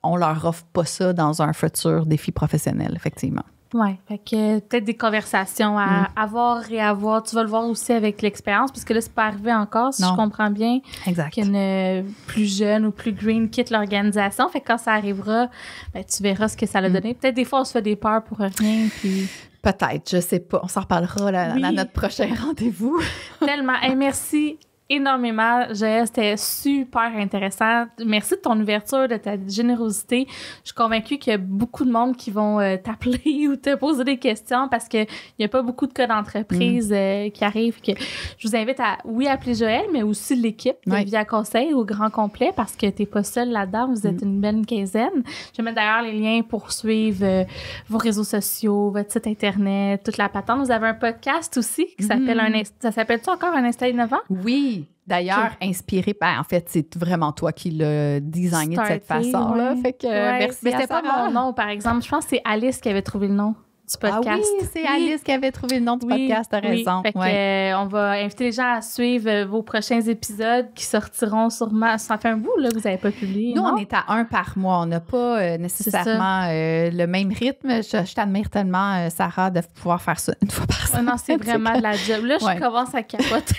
on leur offre pas ça dans un futur défi professionnel, effectivement. Oui, fait que peut-être des conversations à avoir, réavoir. Tu vas le voir aussi avec l'expérience, parce que là, c'est pas arrivé encore, si je comprends bien. Exact. Qu'une plus jeune ou plus green quitte l'organisation. Fait que quand ça arrivera, ben, tu verras ce que ça a donné. Peut-être des fois, on se fait des peurs pour rien, puis... Peut-être, je sais pas. On s'en reparlera à notre prochain rendez-vous. Tellement. Hey, merci énormément, Joël. C'était super intéressant. Merci de ton ouverture, de ta générosité. Je suis convaincue qu'il y a beaucoup de monde qui vont t'appeler ou te poser des questions parce qu'il n'y a pas beaucoup de cas d'entreprise qui arrivent. Que je vous invite à, appeler Joël, mais aussi l'équipe de Via Conseil au grand complet parce que tu n'es pas seule là-dedans. Vous êtes une belle quinzaine. Je vais mettre d'ailleurs les liens pour suivre vos réseaux sociaux, votre site Internet, toute la patente. Vous avez un podcast aussi qui s'appelle ça s'appelle-tu encore Un Instant Innovant? Oui. D'ailleurs, inspiré, en fait, c'est vraiment toi qui l'as designé de cette façon-là. Fait que merci. Mais c'était pas mon nom, par exemple. Je pense que c'est Alice qui avait trouvé le nom du podcast. Ah oui, c'est Alice qui avait trouvé le nom du podcast, t'as raison. Fait que, on va inviter les gens à suivre vos prochains épisodes qui sortiront sûrement. Ça fait un bout, là, vous n'avez pas publié. Nous, on est à un par mois. On n'a pas nécessairement le même rythme. Je t'admire tellement, Sarah, de pouvoir faire ça une fois par semaine. Non, c'est vraiment de la job. Là, je commence à capoter.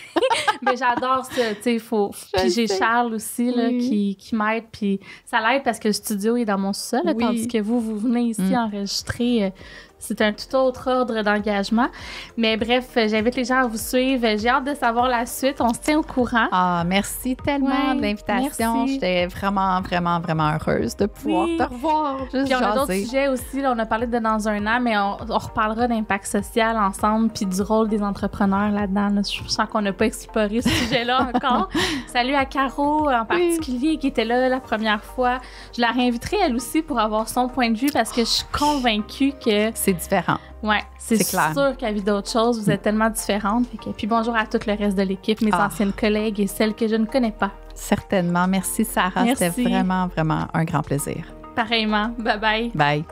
Mais j'adore ça, tu sais, Puis j'ai Charles aussi, là, qui m'aide, puis ça l'aide parce que le studio est dans mon sol, tandis que vous venez ici enregistrer. C'est un tout autre ordre d'engagement. Mais bref, j'invite les gens à vous suivre. J'ai hâte de savoir la suite. On se tient au courant. Ah, merci tellement de l'invitation. J'étais vraiment, vraiment, vraiment heureuse de pouvoir te revoir. Juste puis on a d'autres sujets aussi. Là, on a parlé de dans un an, mais on reparlera d'impact social ensemble puis du rôle des entrepreneurs là-dedans. Là. Je sens qu'on n'a pas exploré ce sujet-là encore. Salut à Caro en particulier qui était là la première fois. Je la réinviterai elle aussi pour avoir son point de vue parce que je suis convaincue que c'est différent. Oui, c'est sûr qu'à vie d'autres choses, vous êtes tellement différentes. Puis bonjour à tout le reste de l'équipe, mes anciennes collègues et celles que je ne connais pas. Certainement. Merci, Sarah. C'était vraiment, vraiment un grand plaisir. Pareillement. Bye-bye. Bye.